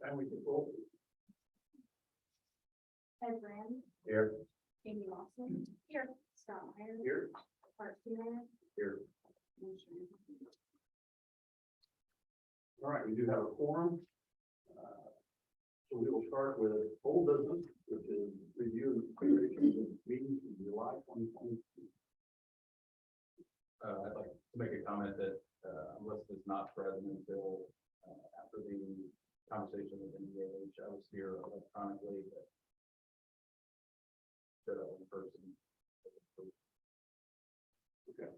Family control. Ed Brand, Here. Amy Lawson. Here. Scott Meyer. Here. Art Steiner. Here. All right, we do have a quorum. So we will start with old business, which is review of meetings in July 2022. I'd like to make a comment that unless it's not present until after the conversation with NDH, I was here electronically, but showed up in person. Okay.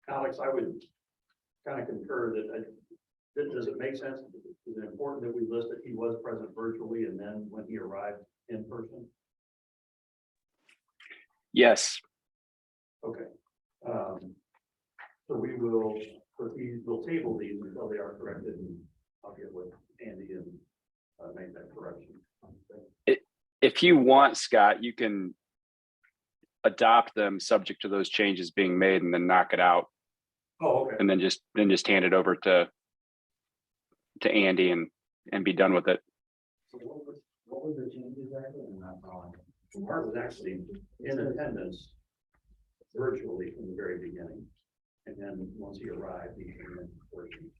Alex, I would kind of concur that does it make sense? Is it important that we list that he was present virtually and then when he arrived in person? Yes. Okay. So we will, we'll table these until they are corrected, and I'll get with Andy and make that correction. If you want, Scott, you can adopt them subject to those changes being made and then knock it out. Oh, okay. And then just hand it over to Andy and be done with it. So what was the changes actually? Mark was actually in attendance virtually from the very beginning. And then once he arrived, he came in person.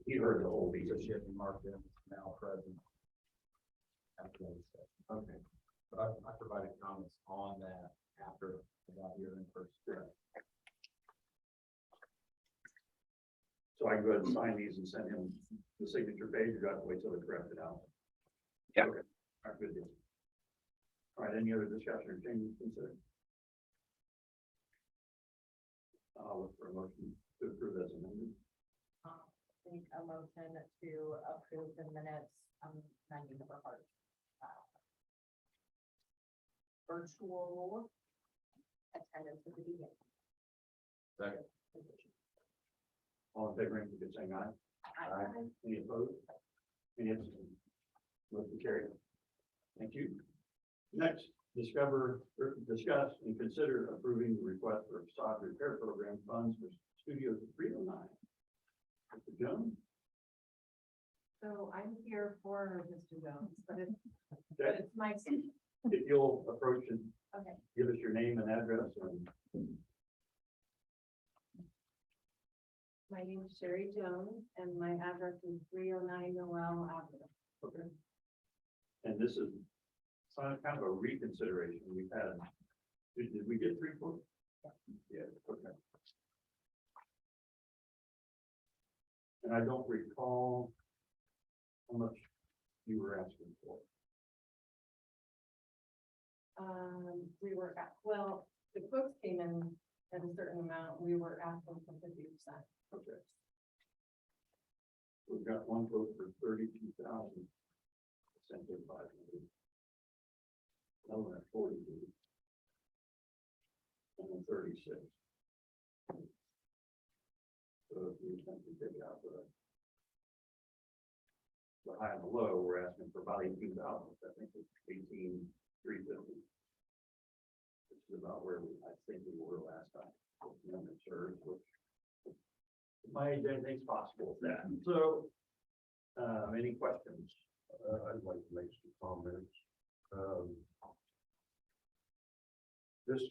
He heard the whole piece of shit and Mark is now present. Okay, but I provided comments on that after I got here in person. So I can go ahead and sign these and send him the signature page. You got to wait till they correct it out. Yeah. Okay. All right, good deal. All right, any other discussion or changes considered? I'll look for a motion to approve as amended. Make a motion to approve the minutes, 90 number heart. Virtual attendance at the beginning. Second. All in favor, indicate by saying aye. Aye. Any opposed? Any abstentions? Motion carried. Thank you. Next, discuss and consider approving the request for Façade Repair Program funds for Studio 309. Mr. Jones? So I'm here for Mr. Jones, but Okay. it's my, If you'll approach and okay. give us your name and address. And My name is Sherry Jones and my address is 309 Noel Avenue. okay. And this is kind of a reconsideration we've had. Did we get 3 quotes? Yeah, okay. And I don't recall how much you were asking for. We were at, well, the quotes came in at a certain amount. We were asking for 50%. Okay. We've got one quote for 32,000. Essentially 500. Another one at 42. And then 36. So if we essentially take out the high and the low, we're asking for about 18,000. I think it's 18,350. Which is about where I think we were last time. Sure, my anything's possible with that. So, any questions? I'd like to make some comments. This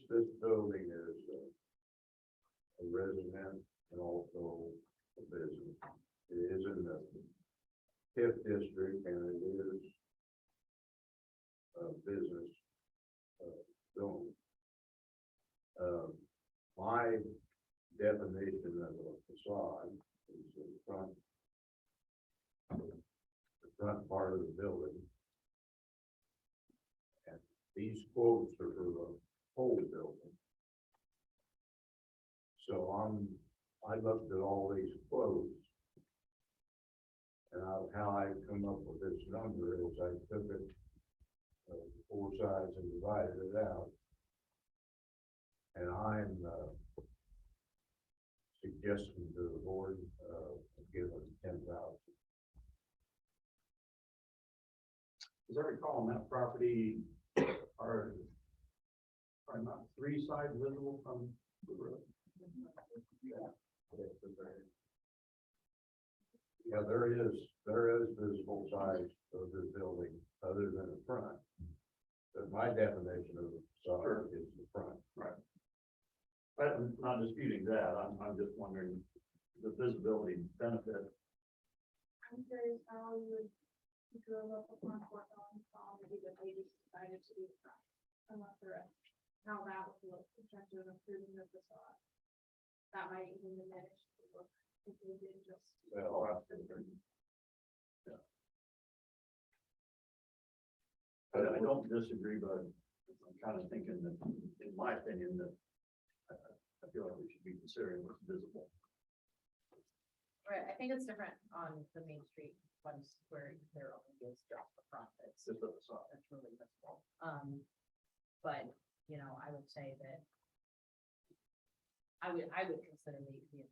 building is a resident and also a business. It is in the TIF district and it is a business zone. My definition of a facade is the front part of the building. And these quotes are for the whole building. So I looked at all these quotes. And how I come up with this number is I took it 4 sides and divided it out. And I'm suggesting to the board giving $10,000. as I recall on that property, are not three sides visible from the road? Yeah, there is visible sides of the building other than the front. But my definition of the facade is the front. Right. But I'm not disputing that, I'm just wondering the visibility benefit. I'm curious how you would go up upon Fortville and saw maybe that they just decided to do the front. I'm not sure how that would look in terms of improving the facade. That might even diminish the look if we did just. Well, Yeah. I don't disagree, but I'm kind of thinking that, in my opinion, that I feel like we should be considering what's visible. Right, I think it's different on the Main Street ones where there only is just the front that's, Just the facade. that's really visible. But, you know, I would say that I would consider you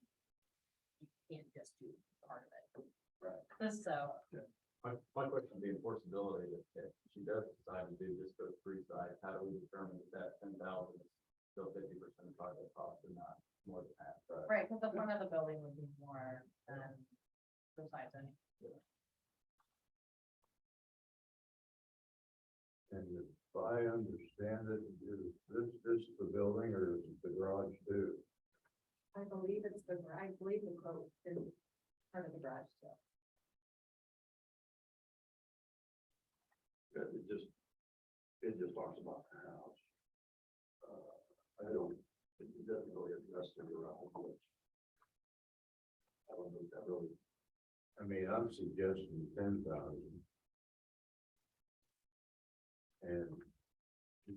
can't just do part of it. Right. So, My question would be enforceability, if she does decide to do just those three sides, how do we determine that 10,000 is still 50% of project cost and not more than half? right, because the front of the building would be more than the sides and. and if I understand it, is this the building or is it the garage too? I believe it's I believe the quote is part of the garage still. It just talks about the house. It doesn't really address the garage, which I don't know if that really. I mean, I'm suggesting 10,000. And.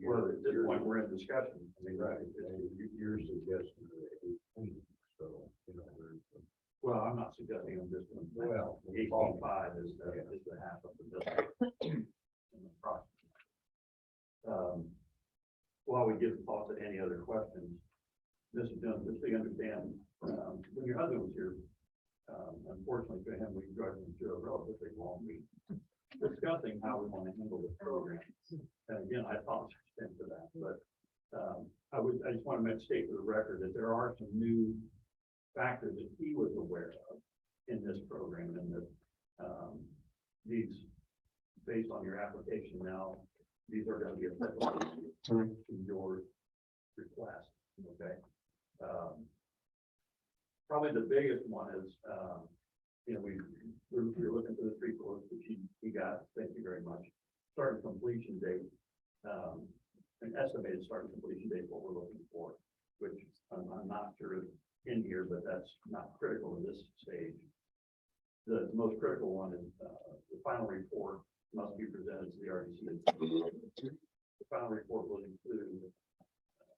Well, at this point, we're in discussion. I mean, right, you're suggesting 18, so, you know, there's. Well, I'm not suggesting I'm just doing. Well, 8.5 is the half of the building. In the process. While we give thought to any other questions, this is just so you understand, when your husband was here, unfortunately for him, we drove him through a relatively long week discussing how we want to handle this program. And again, I apologize for that, but I just want to state for the record that there are some new factors that he was aware of in this program, and that these, based on your application now, these are going to be applicable to your request, okay? Probably the biggest one is, we're looking for the three quotes, which he got, thank you very much. Start and completion date, an estimated start and completion date, what we're looking for, which I'm not sure is in here, but that's not critical in this stage. The most critical one is, the final report must be presented to the RDC. The final report will include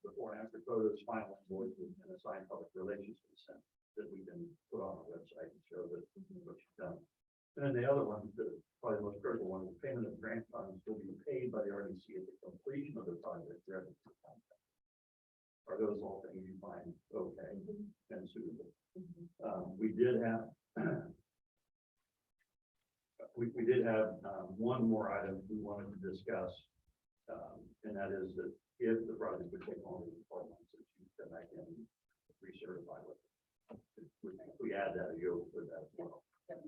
before and after photos, final invoices, and assigned public relations consent that we can put on our website and show that what you've done. And then the other one, probably the most critical one, is payment of grant funds will be paid by the RDC at the completion of the project. Are those all things you find okay and suitable? We did have one more item we wanted to discuss, and that is that if the project would take longer than 12 months, that you come back in and recertify with it. We add that, you for that as well. Okay.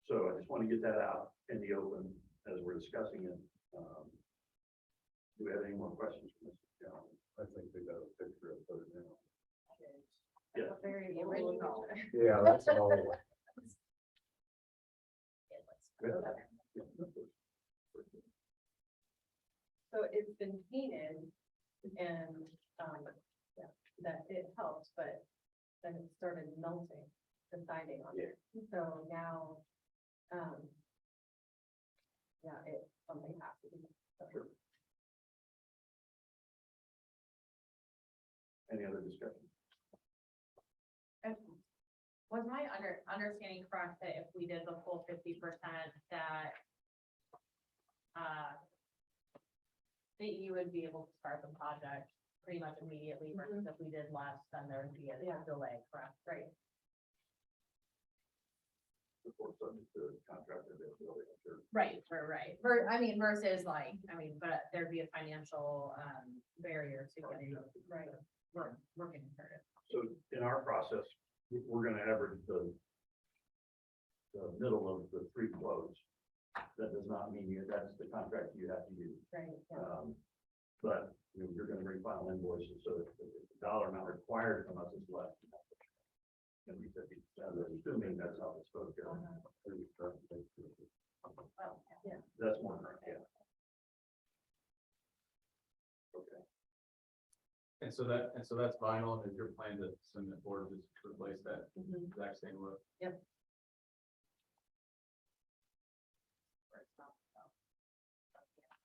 So I just want to get that out in the open as we're discussing it. Do we have any more questions from Mr. Jones? I think they got a picture of it now. Yeah. Very original. Yeah, that's all. So it's been painted and, yeah, that it helps, but then it started melting, the siding on it. So now, yeah, something has to be. Sure. Any other discussion? And was my understanding correct that if we did the full 50%, that that you would be able to start the project pretty much immediately, versus if we did less, then there would be a delay, correct? Right. before subject to contractor availability, I'm sure. Right, I mean, versus like, but there'd be a financial, barrier to getting, right, we're getting hurt. So in our process, we're gonna average the middle of the three quotes. That does not mean that's the contract you have to use. Right. But you're gonna refile invoices, so if the dollar amount required from us is less. And we said, assuming that's how it's supposed to go. Well, yeah. That's more correct, yeah. Okay. And so that's vinyl, and your plan to send the board just to replace that Mhm. exact same look? Yep.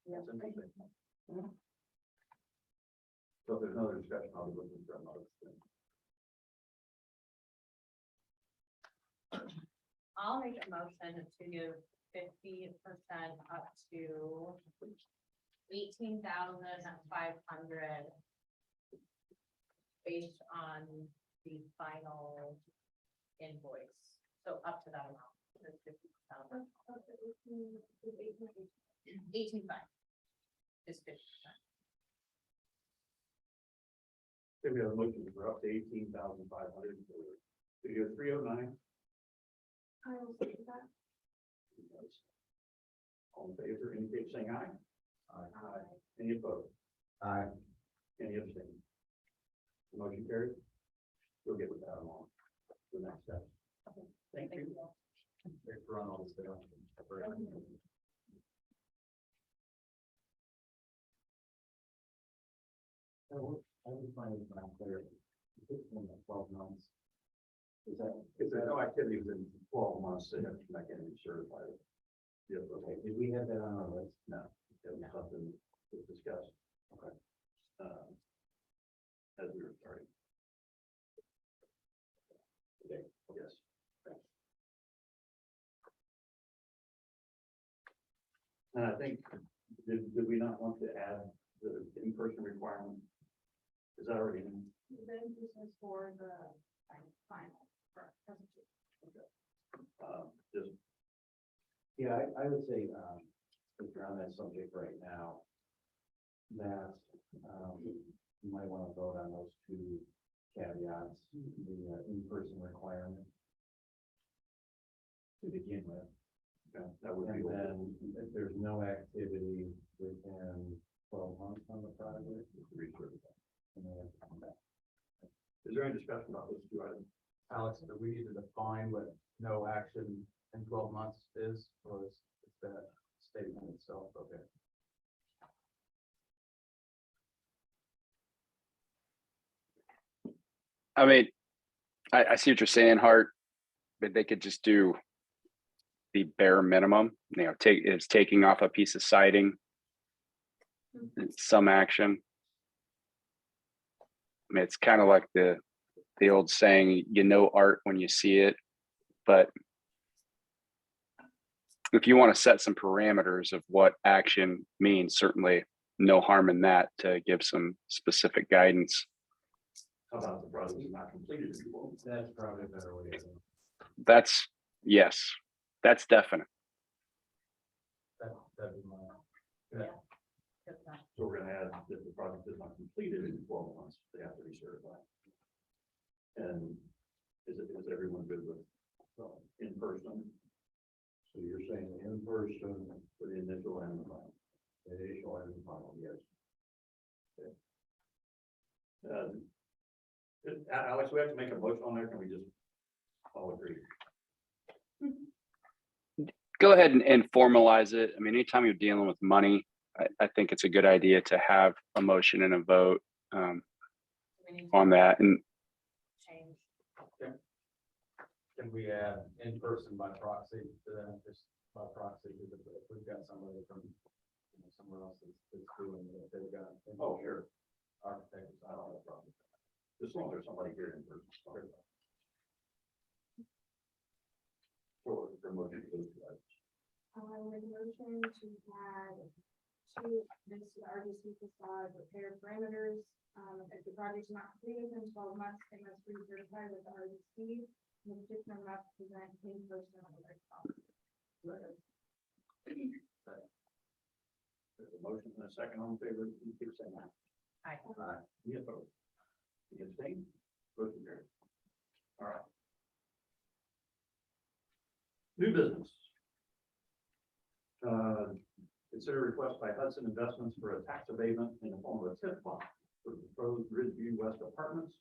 That's interesting. So if there's another discussion, I'll be looking for another thing. I'll make a motion to give 50% up to 18,500 based on the final invoice. So up to that amount, the 50,000. 18,500 is 50%. Okay, we have a motion for up to 18,500 for Studio 309. I will say that. All in favor, indicate saying aye. Aye. Any opposed? Aye. Any abstain? Motion carried. We'll get with that along the next step. Thank you. Thanks for running all this down. I would find it not clear. It's been 12 months. Is that? If there's no activity within 12 months, they have to make any certified. Yeah, okay. Did we have that on our list? No, that was something to discuss. Okay. As we were starting. Today, yes. Thanks. And I think, did we not want to add the in-person requirement? Is that already in? Then this is for the final. Just, Yeah, I would say, if you're on that subject right now, that, you might want to vote on those two caveats, the in-person requirement to begin with. that would be. And then if there's no activity within 12 months on the project, and then have to come back. Is there any discussion about those two items? Alex, do we need to define what no action in 12 months is, or is that statement itself okay? I mean, I see what you're saying, Hart, but they could just do the bare minimum, it's taking off a piece of siding, some action. I mean, it's kind of like the old saying, art when you see it, but if you want to set some parameters of what action means, certainly no harm in that to give some specific guidance. How about the project is not completed? That's probably a better way to. That's, yes, that's definite. That'd be my. So we're gonna add that the project is not completed in 12 months, they have to be certified. And is everyone good with in person? So you're saying in person, For the initial and the final? the initial and the final, yes. Alex, we have to make a motion on there, can we just all agree? Go ahead and formalize it. I mean, anytime you're dealing with money, I think it's a good idea to have a motion and a vote on that. And Change. Can we add in person by proxy to that, just by proxy, because if we've got somebody from somewhere else that's doing it, they've got. Oh, sure. Architects, I don't have a problem. As long as there's somebody here in person. So the motion goes to that. I would motion to add to this RDC facade repair parameters. If the project is not completed in 12 months, they must be certified with RDC. The petitioner must present in person on their property. There's a motion and a second on favor, please say aye. Aye. Aye. Any opposed? Any abstained? Motion carried. All right. New business. Consider request by Hudson Investments for a tax abatement in the form of a TIF bond for the proposed Ridgeview West Apartments.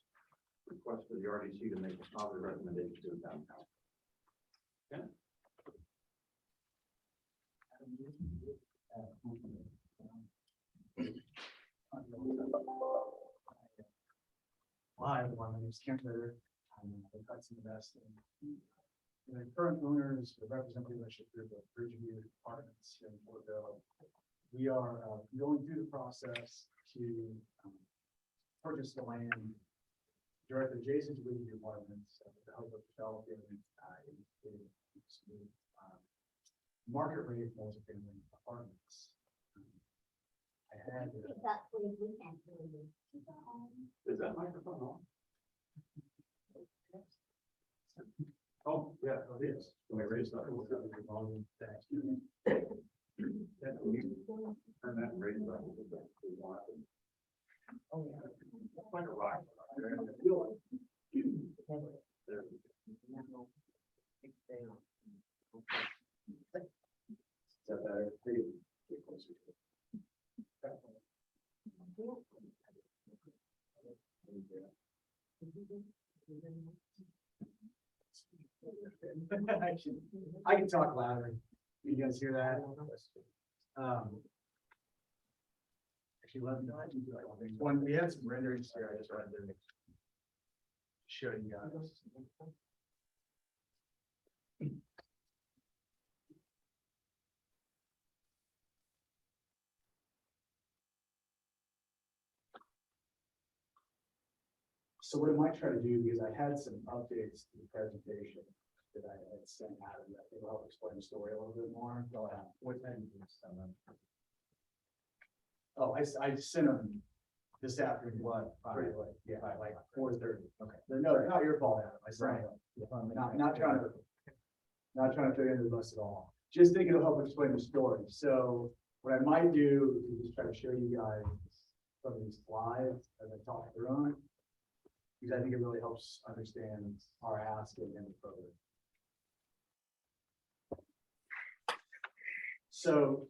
Request for the RDC to make a positive recommendation to the town council. Okay. Hi, everyone. My name is Kent Ritter. I'm with Hudson Investments. The current owners represent the ownership group of Ridgeview Apartments here in Fortville. We are going through the process to purchase the land directly adjacent to Ridgeview Apartments with the hope of developing market rate multifamily apartments. I had. Is that microphone on? Oh, yeah, it is. Can we raise that? Yeah, we turn that and raise it up a little bit if we want. Oh, yeah. It's like a rock. There. Is that better? Get closer to it. I can talk louder. You guys hear that? Actually, let me know. I can do like one. We had some renderings here. I just wanted to show you guys. So what I might try to do, because I had some updates to the presentation that I had sent out, and I think I'll explain the story a little bit more. What time did you send them? Oh, I sent them this afternoon. What? Yeah, like 4:30. Okay. No, not your fault, Adam. I sent them. Not trying to throw you under the bus at all. Just thinking it'll help explain the story. So what I might do is just try to show you guys some of these slides as I talk through them, because I think it really helps understand our ask and the program. So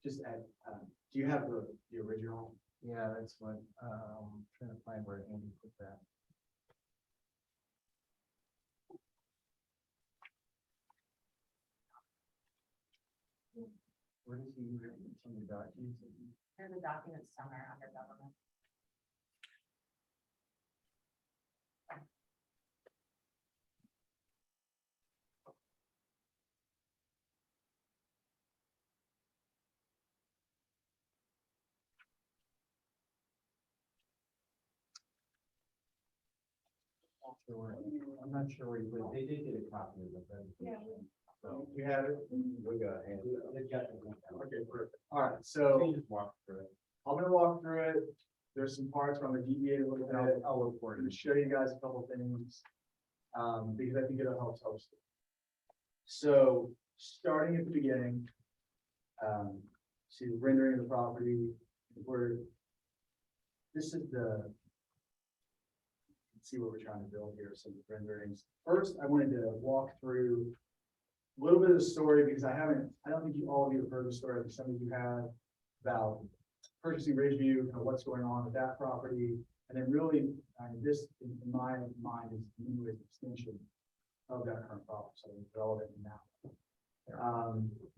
just add, do you have the original? Yeah, that's what, trying to find where Andy put that. Where does he read some of the documents? There's a document somewhere under government. I'm not sure where you put it. They did get a copy of the presentation. So you have it? We got hands. Okay, perfect. All right, so Can you just walk through it? I'm gonna walk through it. There's some parts where I'm gonna deviate a little bit. I'll look for it and show you guys a couple things. Because I think it'll help host it. So starting at the beginning, see the rendering of the property, this is let's see what we're trying to build here, some renderings. First, I wanted to walk through a little bit of the story, because I don't think all of you have heard the story, but some of you have, about purchasing Ridgeview, kind of what's going on with that property. And then really, this, in my mind, is an extension of that current property, so it's relevant now.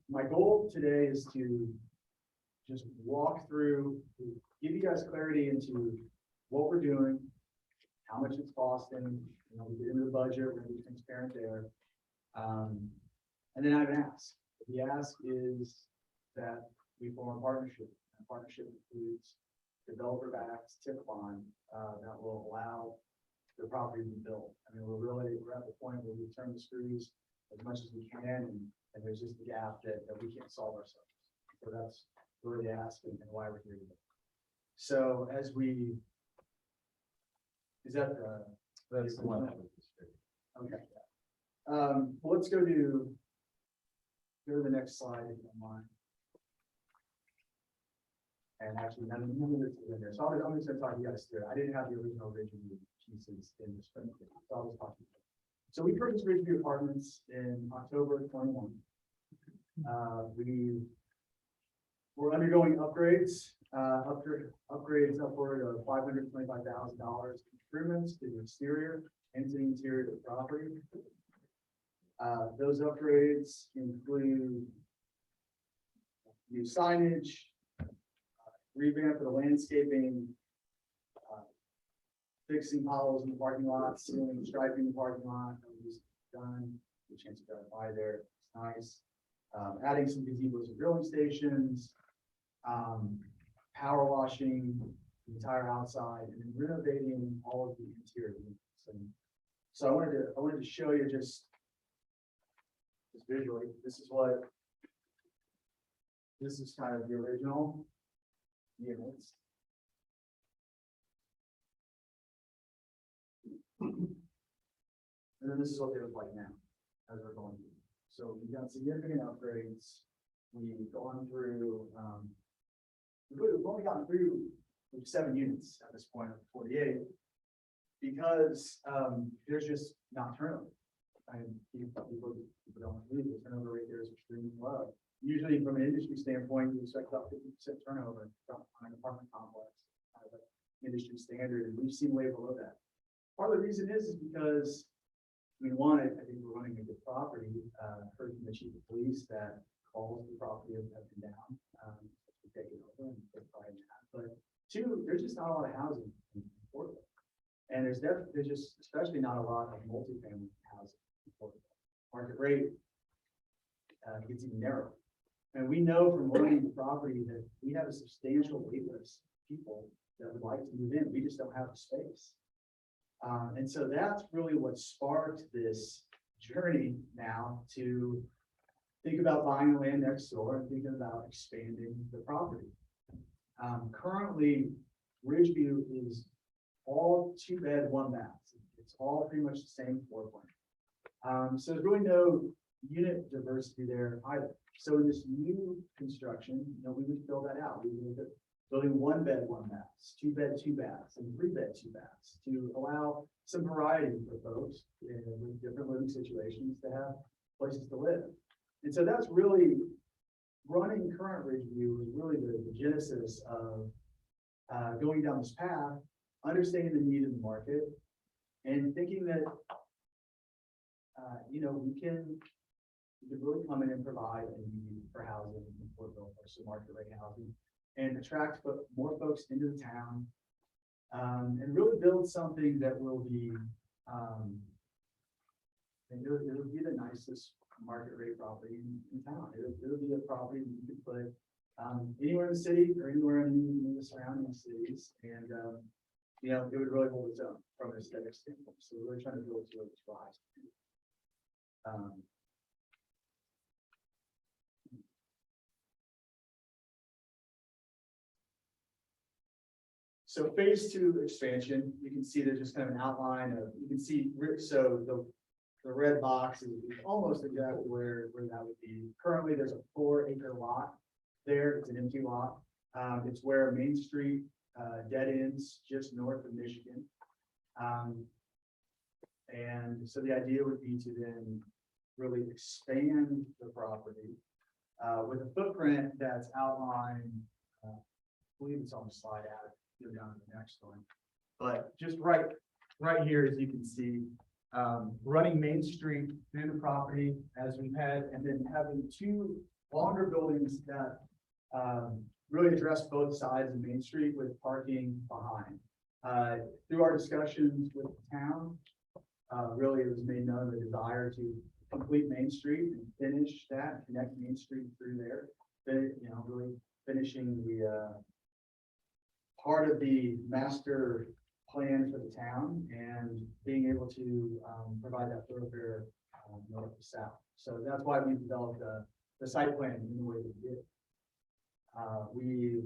My goal today is to just walk through, give you guys clarity into what we're doing, how much it's costing, we get into the budget, we're gonna be transparent there. And then I have an ask. The ask is that we form a partnership. A partnership includes developer-backed TIF bond that will allow the property to be built. I mean, we're at the point where we turn the screws as much as we can, and there's just a gap that we can't solve ourselves. So that's really the ask and why we're here today. So as we, is that the? That's the one that was distributed. Okay. Let's go to the next slide, if you don't mind. And actually, none of this is in there. So I'm just gonna talk to you guys through it. I didn't have the original Ridgeview pieces in the spreadsheet. So I'll just talk to you. So we purchased Ridgeview Apartments in October 21. We're undergoing upgrades, upgrades upward of $525,000 improvements to the exterior and to the interior of the property. Those upgrades include new signage, revamp of the landscaping, fixing potholes in the parking lot, sealing, striping the parking lot, that was done, the chance to drive by there, it's nice. Adding some gazebos and grilling stations, power washing the entire outside, and then renovating all of the interior units. And so I wanted to show you just visually, this is kind of the original units. And then this is what they look like now, as we're going through. So we've got significant upgrades. We've gone through, we've only gotten through 7 units at this point of 48, because there's just not turnover. And people don't believe the turnover rate there is extremely low. Usually from an industry standpoint, you expect about 50% turnover on an apartment complex, kind of an industry standard, and we've seen way below that. Part of the reason is because we wanted, I think we're running a good property, heard from the chief of police that calls the property have been down, to take it over and take pride in that. But 2, there's just not a lot of housing in Fortville. And there's just especially not a lot of multifamily housing in Fortville. Market rate gets even narrower. And we know from learning the property that we have a substantial wait list of people that would like to move in. We just don't have the space. And so that's really what sparked this journey now to think about buying the land next door and thinking about expanding the property. Currently, Ridgeview is all 2-bed, 1-bath. It's all pretty much the same floor plan. So there's really no unit diversity there either. So in this new construction, we would fill that out. We would look at building 1-bed, 1-baths, 2-bed, 2-baths, and 3-bed, 2-baths to allow some variety for folks with different living situations to have places to live. And so that's really running current Ridgeview is really the genesis of going down this path, understanding the need in the market, and thinking that we can really come in and provide a need for housing in Fortville, or some market rate housing, and attract more folks into the town, and really build something that will be, it'll be the nicest market rate property in town. It'll be a property that you can put anywhere in the city or anywhere in the surrounding cities, and it would really hold its own from an aesthetic standpoint. So we're really trying to build to its rise. So phase 2 expansion, you can see there's just kind of an outline of, you can see, so the red box is almost exactly where that would be. Currently, there's a 4-acre lot there. It's an empty lot. It's where Main Street dead ends just north of Michigan. And so the idea would be to then really expand the property with a footprint that's outlined, I believe it's on the slide out. Go down to the next one, but just right here, as you can see, running Main Street through the property as we've had, and then having 2 longer buildings that really address both sides of Main Street with parking behind. Through our discussions with the town, really it was made known the desire to complete Main Street and finish that, connect Main Street through there. Then, really finishing the part of the master plan for the town and being able to provide that thoroughfare north to south. So that's why we developed the site plan in the way that we did. We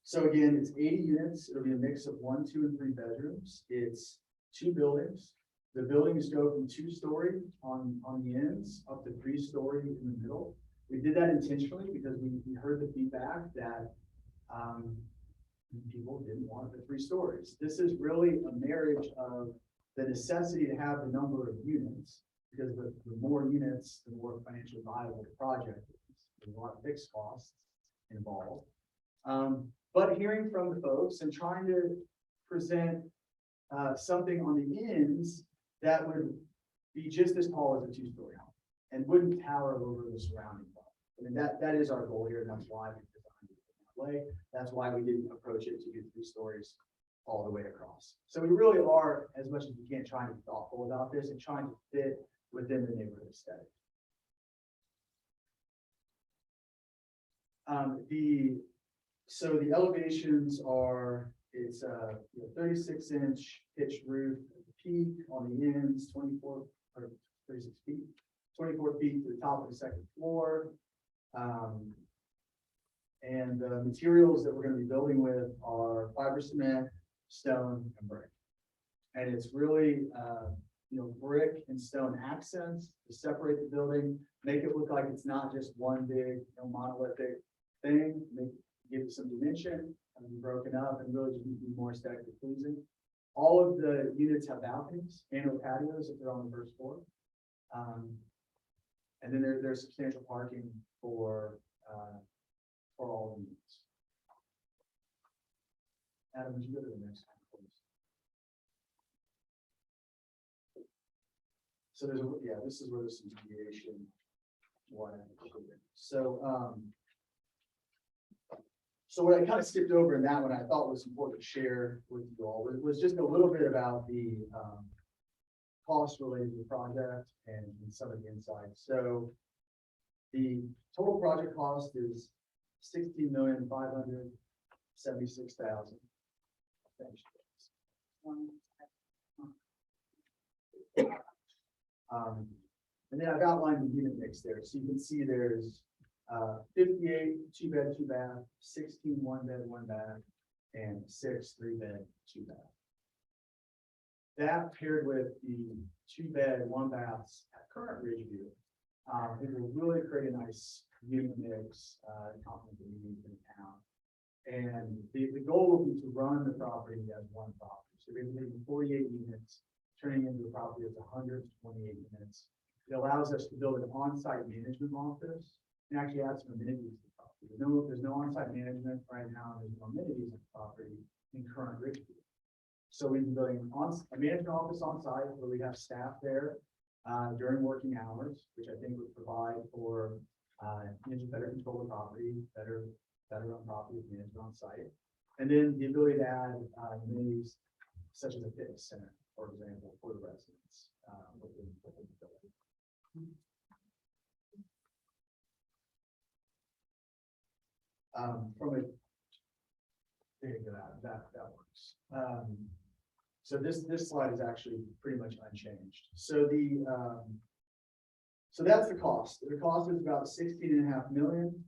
So again, it's 80 units. It'll be a mix of 1, 2, and 3 bedrooms. It's 2 buildings. The buildings go from 2-story on the ends up to 3-story in the middle. We did that intentionally because we heard the feedback that people didn't want the 3 stories. This is really a marriage of the necessity to have the number of units, because the more units, the more financially viable the project is. There's a lot of fixed costs involved. But hearing from the folks and trying to present something on the ends that would be just as tall as a 2-story home and wouldn't tower over the surrounding property. I mean, that is our goal here, and that's why we designed it that way. That's why we didn't approach it to get 3 stories all the way across. So we really are, as much as we can, trying to be thoughtful about this and trying to fit within the neighborhood aesthetic. So the elevations are, it's a 36-inch pitched roof at the peak, on the ends, 24 or 36 feet, 24 feet to the top of the 2nd floor. And the materials that we're going to be building with are fiber cement, stone, and brick. And it's really, brick and stone accents to separate the building, make it look like it's not just one big, monolithic thing, give it some dimension, and be broken up and really just be more aesthetically pleasing. All of the units have balconies and patios if they're on the 1st floor. And then there's substantial parking for all the units. Adam, would you go to the next one, please? So this is where there's some deviation. So what I kind of skipped over in that one, I thought was important to share with you all was just a little bit about the costs related to the project and some of the insights. So the total project cost is $16,576,000. And then I've outlined the unit mix there. So you can see there's 58 2-bed, 2-bath, 16 1-bed, 1-bath, and 6 3-bed, 2-bath. That paired with the 2-bed, 1-baths at current Ridgeview, it will really create a nice unit mix, complement the needs in town. And the goal will be to run the property as one property. So we're making 48 units, turning into a property that's 128 units. It allows us to build an on-site management office and actually add some amenities to the property. There's no on-site management right now, and there's no amenities in the property in current Ridgeview. So we've been building a management office on site where we have staff there during working hours, which I think would provide for better control of the property, better on property management on site. And then the ability to add amenities such as a fitness center, for example, for the residents within the building. There you go, that works. So this slide is actually pretty much unchanged. So so that's the cost. The cost is about $16.5 million.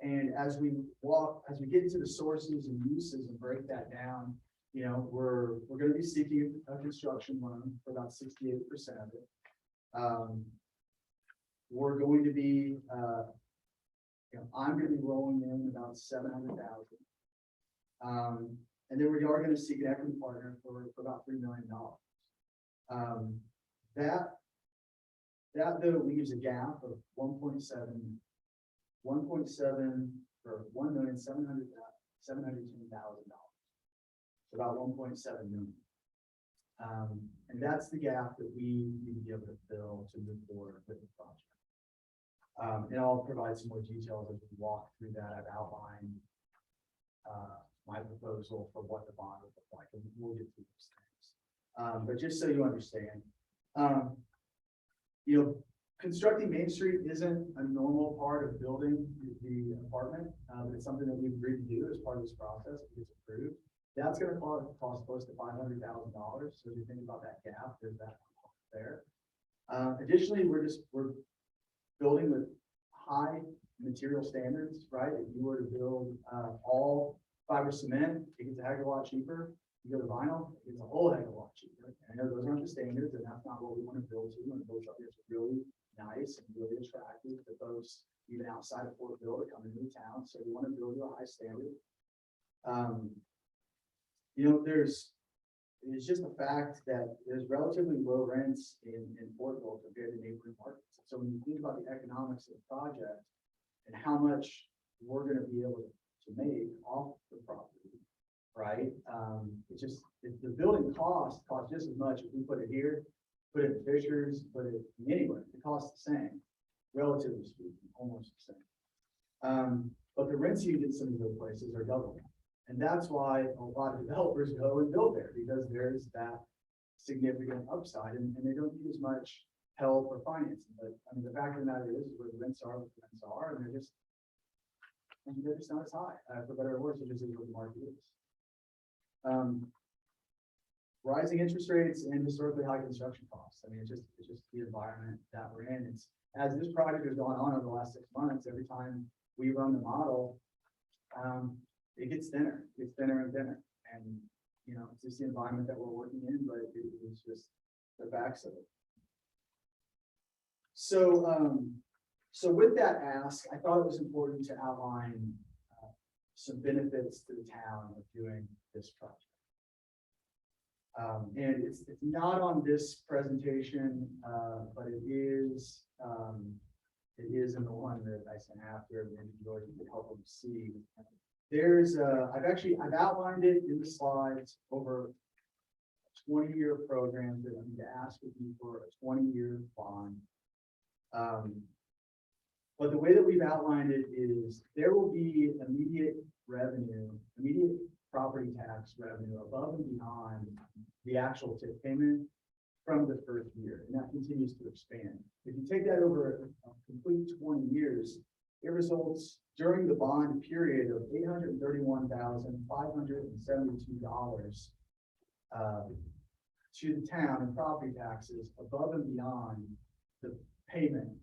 And as we get into the sources and uses and break that down, we're going to be seeking a construction loan for about 68% of it. We're going to be, I'm going to be rolling in about $700,000. And then we are going to seek an equity partner for about $3 million. That though leaves a gap of 1.7 for $1,710,000. About 1.7 million. And that's the gap that we need to be able to fill to move forward with the project. And I'll provide some more details as we walk through that. I've outlined my proposal for what the bond would look like, and we'll get through those things. But just so you understand, constructing Main Street isn't a normal part of building the apartment, but it's something that we've agreed to do as part of this process if it's approved. That's going to cost close to $500,000. So if you think about that gap, there's that there. Additionally, we're building with high material standards, right? If you were to build, all fiber cement, it gets a heck of a lot cheaper. You go to vinyl, it's a whole heck of a lot cheaper. And I know those aren't the standards, and that's not what we want to build to. We want to build something that's really nice and really attractive to folks even outside of Fortville to come into the town. So we want to build to a high standard. You know, it's just the fact that there's relatively low rents in Fortville compared to neighboring markets. So when you think about the economics of the project and how much we're going to be able to make off the property, right? The building costs just as much if we put it here, put it in Fishers, put it anywhere. It costs the same, relatively speaking, almost the same. But the rents you get in some of those places are double. And that's why a lot of developers go and build there, because there's that significant upside and they don't need as much help or financing. But I mean, the fact of the matter is where the rents are, what the rents are, and they're just not as high, for better or worse, it just is what the market is. Rising interest rates and historically high construction costs. I mean, it's just the environment that we're in. It's as this project has gone on over the last 6 months, every time we run the model, it gets thinner and thinner. And, you know, it's just the environment that we're working in, but it's just the facts of it. So with that ask, I thought it was important to outline some benefits to the town of doing this project. And it's not on this presentation, but it is in the one that I sent after, and George could help them see. There's I've outlined it in the slides over a 20-year program that I'm going to ask of you for a 20-year bond. But the way that we've outlined it is there will be immediate property tax revenue above and beyond the actual TIF payment from the first year, and that continues to expand. If you take that over a complete 20 years, it results during the bond period of $831,572 to the town in property taxes above and beyond the payment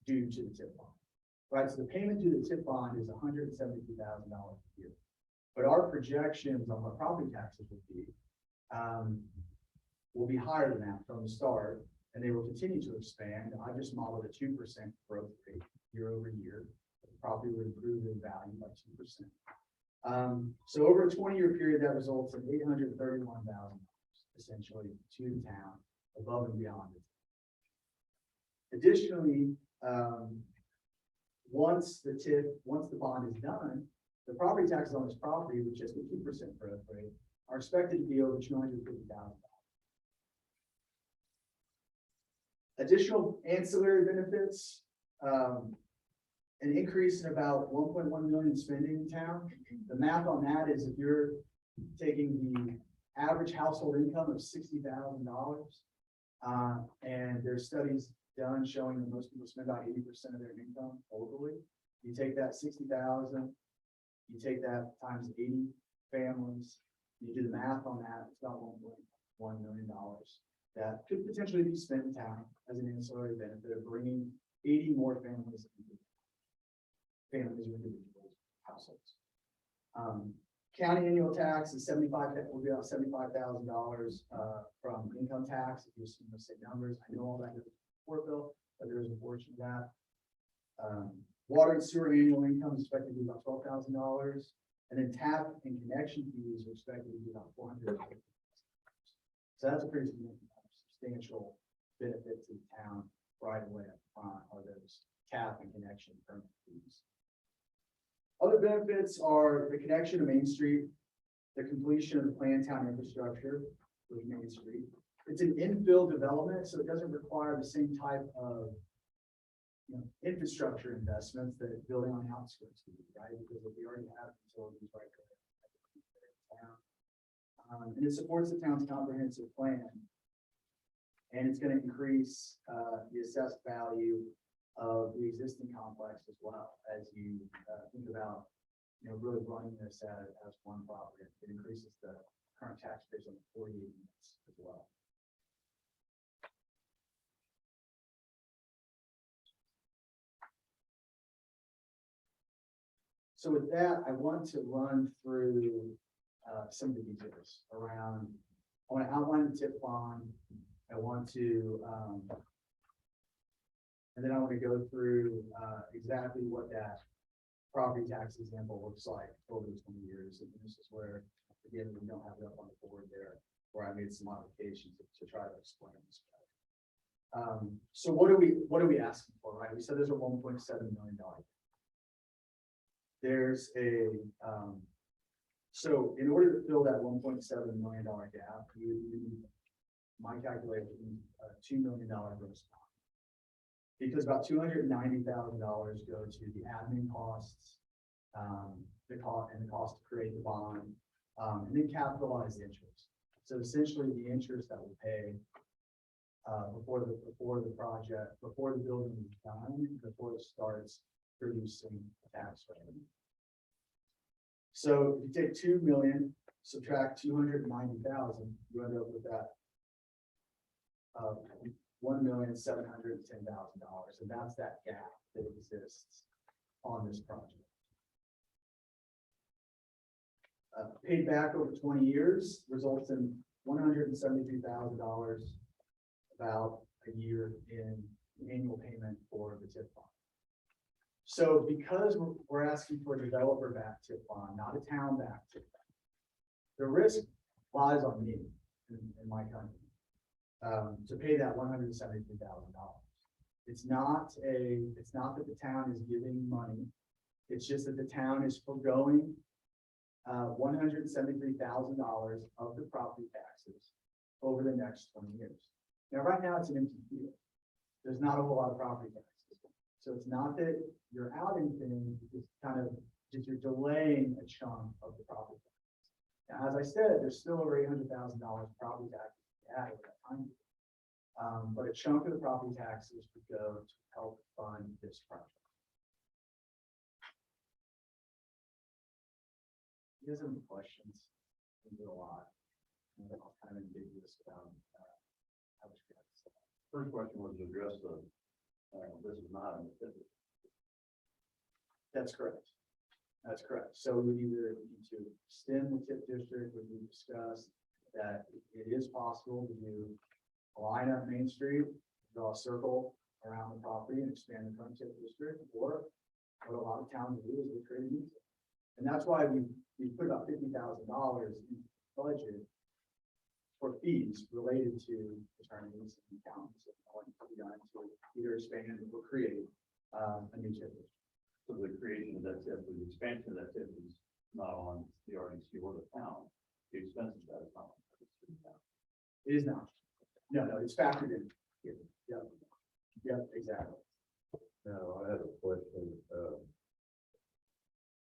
due to the TIF bond. Right, so the payment due to the TIF bond is $172,000 a year. But our projections on what property taxes will be higher than that from the start, and they will continue to expand. I just modeled a 2% growth rate year over year. The property would improve in value by 2%. So over a 20-year period, that results in $831,000 essentially to the town above and beyond it. Additionally, once the bond is done, the property taxes on this property, which is a 2% growth rate, are expected to be over $250,000. Additional ancillary benefits, an increase in about 1.1 million spending in town. The math on that is if you're taking the average household income of $60,000, and there's studies done showing that most people spend about 80% of their income locally. You take that 60,000, you take that times 80 families, you do the math on that, it's about $1.1 million that could potentially be spent in town as an ancillary benefit of bringing 80 more families or individual households. County annual tax is will be about $75,000 from income tax. If you assume the same numbers, I know all that is Fortville, but there is a portion of that. Water and sewer annual income is expected to be about $12,000, and then tap and connection fees are expected to be about $400,000. So that's a pretty substantial benefit to the town right away up front, are those tap and connection permit fees. Other benefits are the connection to Main Street, the completion of the planned town infrastructure with Main Street. It's an infill development, so it doesn't require the same type of infrastructure investments that building on the outskirts do, right? Because we already have utilities right there. And it supports the town's comprehensive plan. And it's going to increase the assessed value of the existing complex as well, as you think about really running this as one property. It increases the current tax base on 48 units as well. So with that, I want to run through some of the details around, I want to outline the TIF bond. I want to, and then I want to go through exactly what that property tax example looks like over the 20 years. And this is where, again, we don't have it up on the board there, where I made some modifications to try to explain this better. So what are we asking for, right? We said there's a $1.7 million. There's a, so in order to fill that $1.7 million gap, you need, my calculation, $2 million gross bond. Because about $290,000 go to the admin costs, the cost to create the bond, and then capitalized interest. So essentially the interest that we pay before the project, before the building is done, before it starts producing tax revenue. So if you take 2 million, subtract 290,000, you end up with that $1,710,000, and that's that gap that exists on this project. Paid back over 20 years results in $173,000, about a year in annual payment for the TIF bond. So because we're asking for a developer-backed TIF bond, not a town-backed TIF bond, the risk lies on me in my company to pay that $173,000. It's not that the town is giving money. It's just that the town is foregoing $173,000 of the property taxes over the next 20 years. Now, right now it's an empty field. There's not a whole lot of property taxes. So it's not that you're out anything, it's kind of just you're delaying a chunk of the property taxes. Now, as I said, there's still over $800,000 property taxes to add over that time. But a chunk of the property taxes would go to help fund this project. You guys have any questions? We do a lot. And I'm kind of ambiguous about how much we have to say. First question was to address the, this is not in the TIF. That's correct. That's correct. So we either need to extend the TIF district, which we discussed, that it is possible to do a line up Main Street, draw a circle around the property and expand the current TIF district, or what a lot of towns do is they create a new TIF. And that's why we put about $50,000 in budget for fees related to attorneys and accountants that want to be done to either expand or create a new TIF district. So the creation of that TIF, the expansion of that TIF is not on the RDC or the town. The expense of that is not on the town. It is not. No, it's factored in here. Yep. Yep, exactly. Now, I have a question.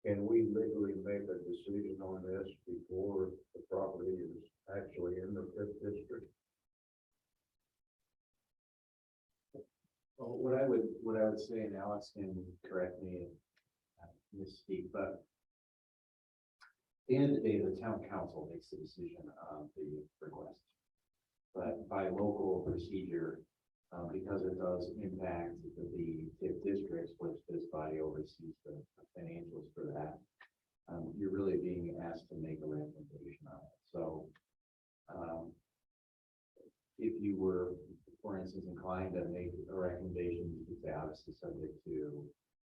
Can we legally make a decision on this before the property is actually in the TIF district? Well, what I would say, and Alex can correct me if I misspeak, but at the end of the day, the town council makes the decision on the request. But by local procedure, because it does impact the TIF districts, which this body oversees the financials for that, you're really being asked to make a recommendation on it. So if you were, for instance, inclined to make a recommendation, you could say obviously subject to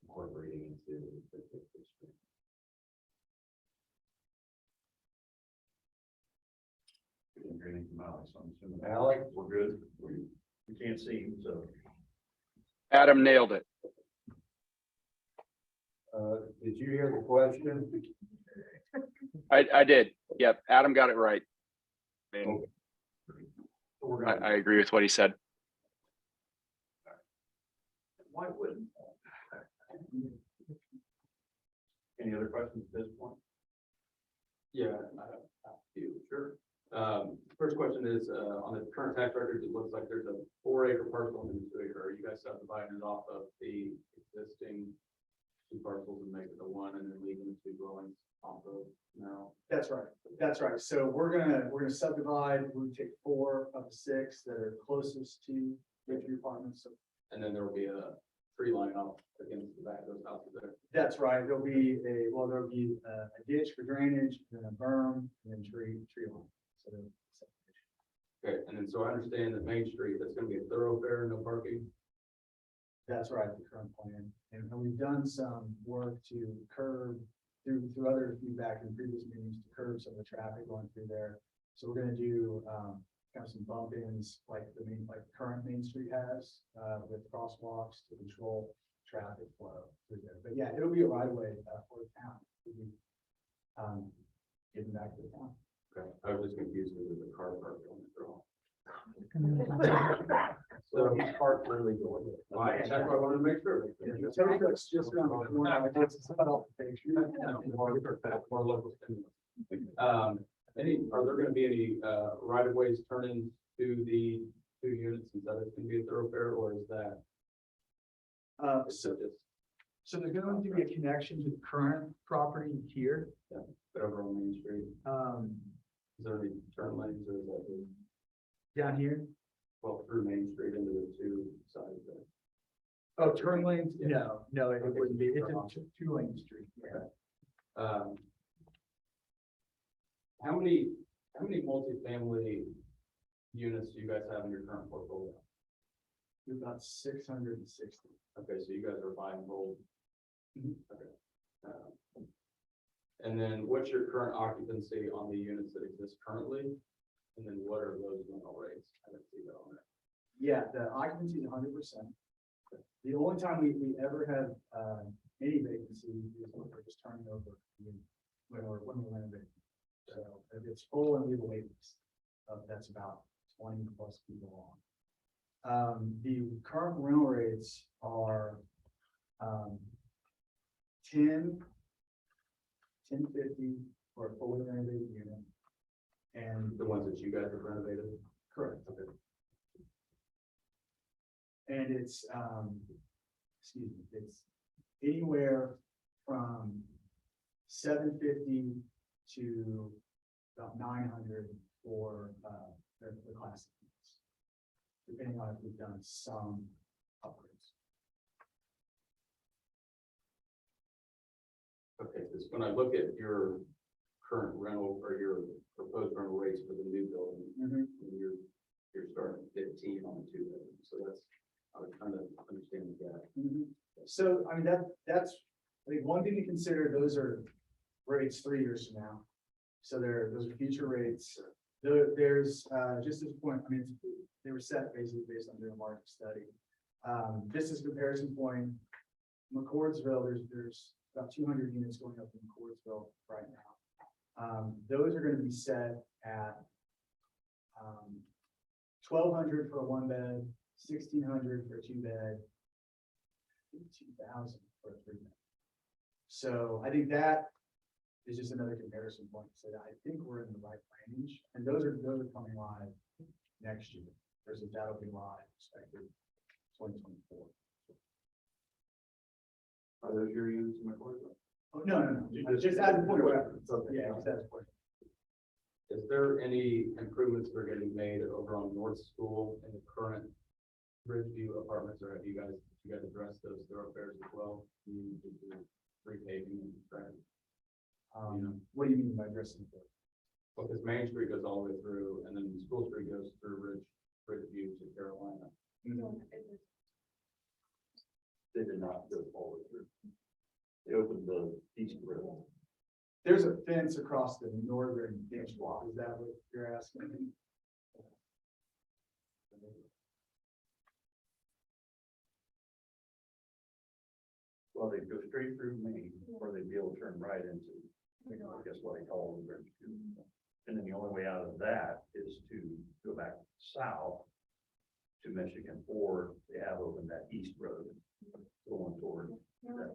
incorporating into the TIF district. We didn't hear anything from Alex, so I'm assuming Alex? we're good. We can't see him, so. Adam nailed it. Did you hear the question? I did. Yep. Adam got it right. And So we're gonna, I agree with what he said. why wouldn't? Any other questions at this point? Yeah, I have a few. Sure. First question is, on the current tax records, it looks like there's a 4-acre parcel and a 2-acre. Are you guys subdividing it off of the existing 2 parcels and make it a 1 and then leaving the 2 dwellings off of now? That's right. That's right. So we're gonna subdivide. We take 4 of the 6 that are closest to Ridgeview Apartments. So And then there will be a tree line off against the back of those houses there. That's right. There'll be there'll be a ditch for drainage, then a berm, and then tree line. So there'll be separation. Okay, and then so I understand that Main Street, that's gonna be a thoroughfare, no parking. That's right, the current plan. And we've done some work to curb through other feedback in previous meetings to curb some of the traffic going through there. So we're gonna do kind of some bump ins like the current Main Street has with crosswalks to control traffic flow through there. But yeah, it'll be a right of way for the town. It'll be, Getting back to the town. Okay, I was just confused with the car park on the draw. So he's parked literally going. Why? That's what I wanted to make sure. Terry Cook's just around the corner. It's not off the page. More local stimulus. Are there gonna be any, right of ways turning to the two units, since that is gonna be a thoroughfare, or is that? So there's going to be a connection to the current property here. But over on Main Street, is there any turn lanes, or is that, Down here. well, through Main Street into the two sides there? Oh, turn lanes? No, it wouldn't be. It's a two-lane street. How many multifamily units do you guys have in your current portfolio? We're about 660. Okay, so you guys are buying gold. Mhm. Okay. And then what's your current occupancy on the units that exist currently? And then what are those rental rates? I didn't see that on there. Yeah, the occupancy is 100%. The only time we ever have any vacancy is when we're just turning over when we're renovating. So if it's full and we have a wait list, that's about 20 plus people on. The current rental rates are 1050 for a fully renovated unit. And The ones that you guys have renovated? correct. Okay. And it's, it's anywhere from 750 to about 900 for the classic units, depending on if we've done some upgrades. Okay, because when I look at your current rental or your proposed rental rates for the new building, and you're starting at 15 on the 2 bedroom, so that's, I was trying to understand the gap. So, I mean, that's, I think one thing to consider, those are rates 3 years from now. So those are future rates. There's, just as a point, I mean, they were set basically based on doing a market study. Just as a comparison point, McCordsville, there's about 200 units going up in McCordsville right now. Those are going to be set at 1,200 for a 1-bed, 1,600 for a 2-bed, 2,000 for a 3-bed. So I think that is just another comparison point. So I think we're in the right range, and those are coming live next year versus that'll be live expected 2024. Are those your units in McCordsville? Oh, no. Just as a point of reference. Yeah, just as a point. Is there any improvements that are getting made over on North School in the current Ridgeview apartments, or have you guys addressed those thoroughfares as well? You need to do repaving and track. What do you mean by addressing it? Well, because Main Street goes all the way through, and then School Street goes through Ridgeview to Carolina. They did not go forward through. They opened the east road. There's a fence across the northern ditch block. Is that what you're asking? Well, they go straight through Maine, or they'd be able to turn right into, I guess what they call the Ridgeview. And then the only way out of that is to go back south to Michigan, or they have opened that east road going toward that.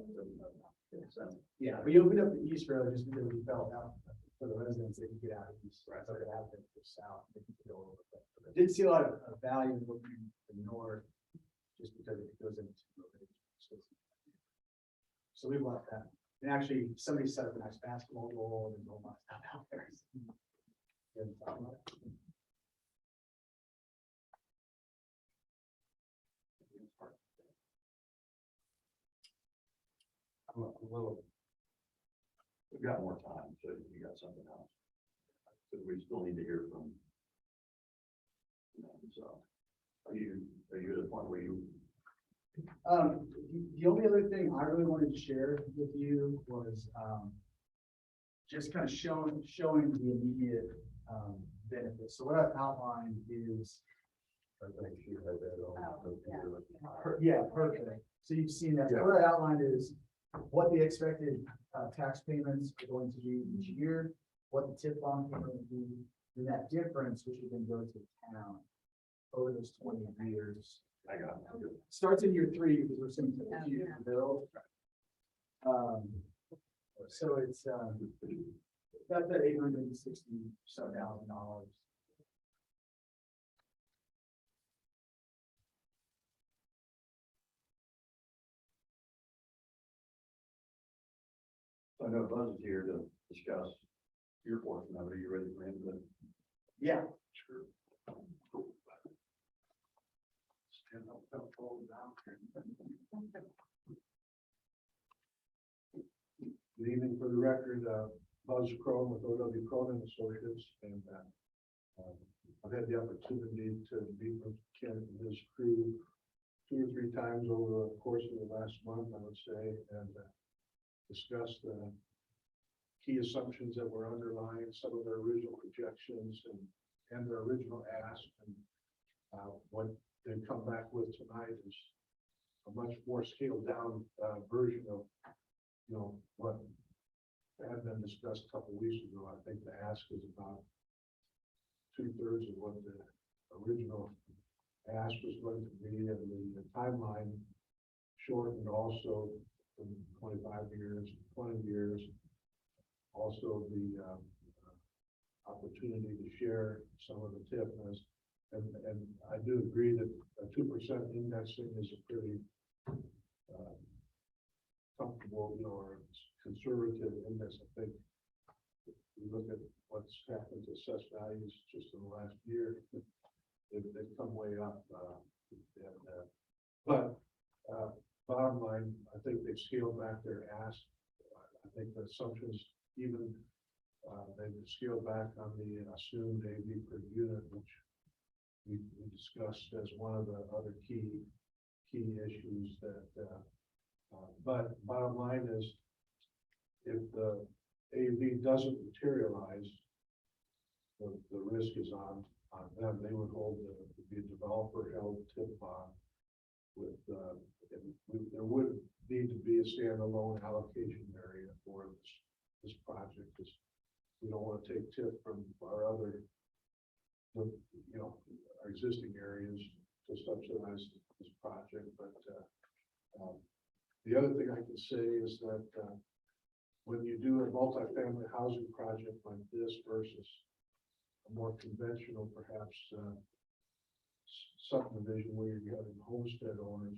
Yeah, we opened up the east road just because we felt out for the residents, they could get out of east, right? So they have to go south, they can go over. But I did see a lot of value in looking to the north, just because it goes into. So we left that. And actually, somebody set up a nice basketball goal and all my stuff out there. I'm a little, We've got more time, so if you got something else. But we still need to hear from. So, are you at a point where you, The only other thing I really wanted to share with you was, just kind of showing the immediate, benefits. So what I've outlined is, I think she had that on. Oh, the computer. yeah, perfect. So you've seen that. So Yeah. what I outlined is what the expected, tax payments are going to be each year, what the TIF bond payment would be, and that difference, which would then go to the town over those 20 years. I got it. Starts in year 3 because we're assuming it's a year bill. So it's, about that $860,000. So I know Buzz is here to discuss your portion of it. Are you ready for him to? Yeah. Sure. Stand up, don't fall down. Good evening, for the record, Buzz Crone with O.W. Cronin Associates, and I've had the opportunity to meet with Ken and his crew 2 or 3 times over the course of the last month, I would say, and discuss the key assumptions that were underlying some of their original projections and their original ask. And what they've come back with tonight is a much more scaled down version of, you know, what had been discussed a couple of weeks ago. I think the ask is about 2/3 of what the original ask was going to be, and the timeline shortened also from 25 years to 20 years. Also, the opportunity to share some of the TIF, and I do agree that a 2% indexing is a pretty comfortable, you know, or conservative index. I think if you look at what's happened to assessed values just in the last year, they've come way up. But bottom line, I think they've scaled back their ask. I think the assumptions, even they've scaled back on the assumed AV per unit, which we discussed as one of the other key issues that. But bottom line is, if the AV doesn't materialize, the risk is on them. They would hold the developer held TIF bond with, there would need to be a standalone allocation area for this project, because we don't want to take TIF from our other, you know, our existing areas to subsidize this project. But the other thing I can say is that when you do a multifamily housing project like this versus a more conventional, perhaps, subdivision where you're having homestead owners,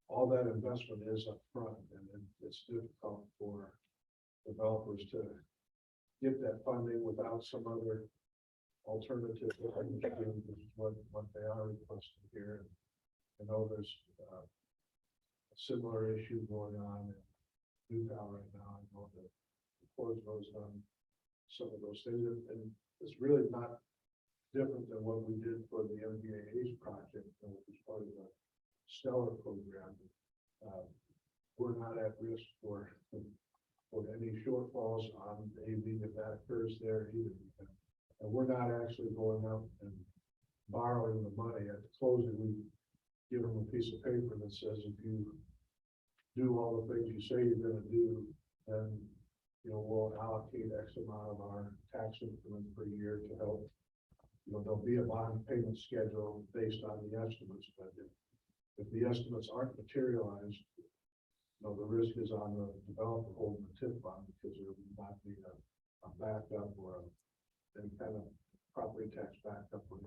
all that investment is upfront, and it's difficult for developers to get that funding without some other alternative, which is what they are requesting here. I know there's a similar issue going on in Utah right now. I know that Fortville has done some of those things, and it's really not different than what we did for the MBA's project, which was part of the Stellar program. We're not at risk for any shortfalls on AV if that occurs there either. And we're not actually going up and borrowing the money. At the closing, we give them a piece of paper that says, if you do all the things you say you're going to do, then, you know, we'll allocate X amount of our tax increment per year to help. You know, there'll be a bond payment schedule based on the estimates, but if the estimates aren't materialized, you know, the risk is on the developer holding the TIF bond, because there will not be a backup or any kind of property tax backup or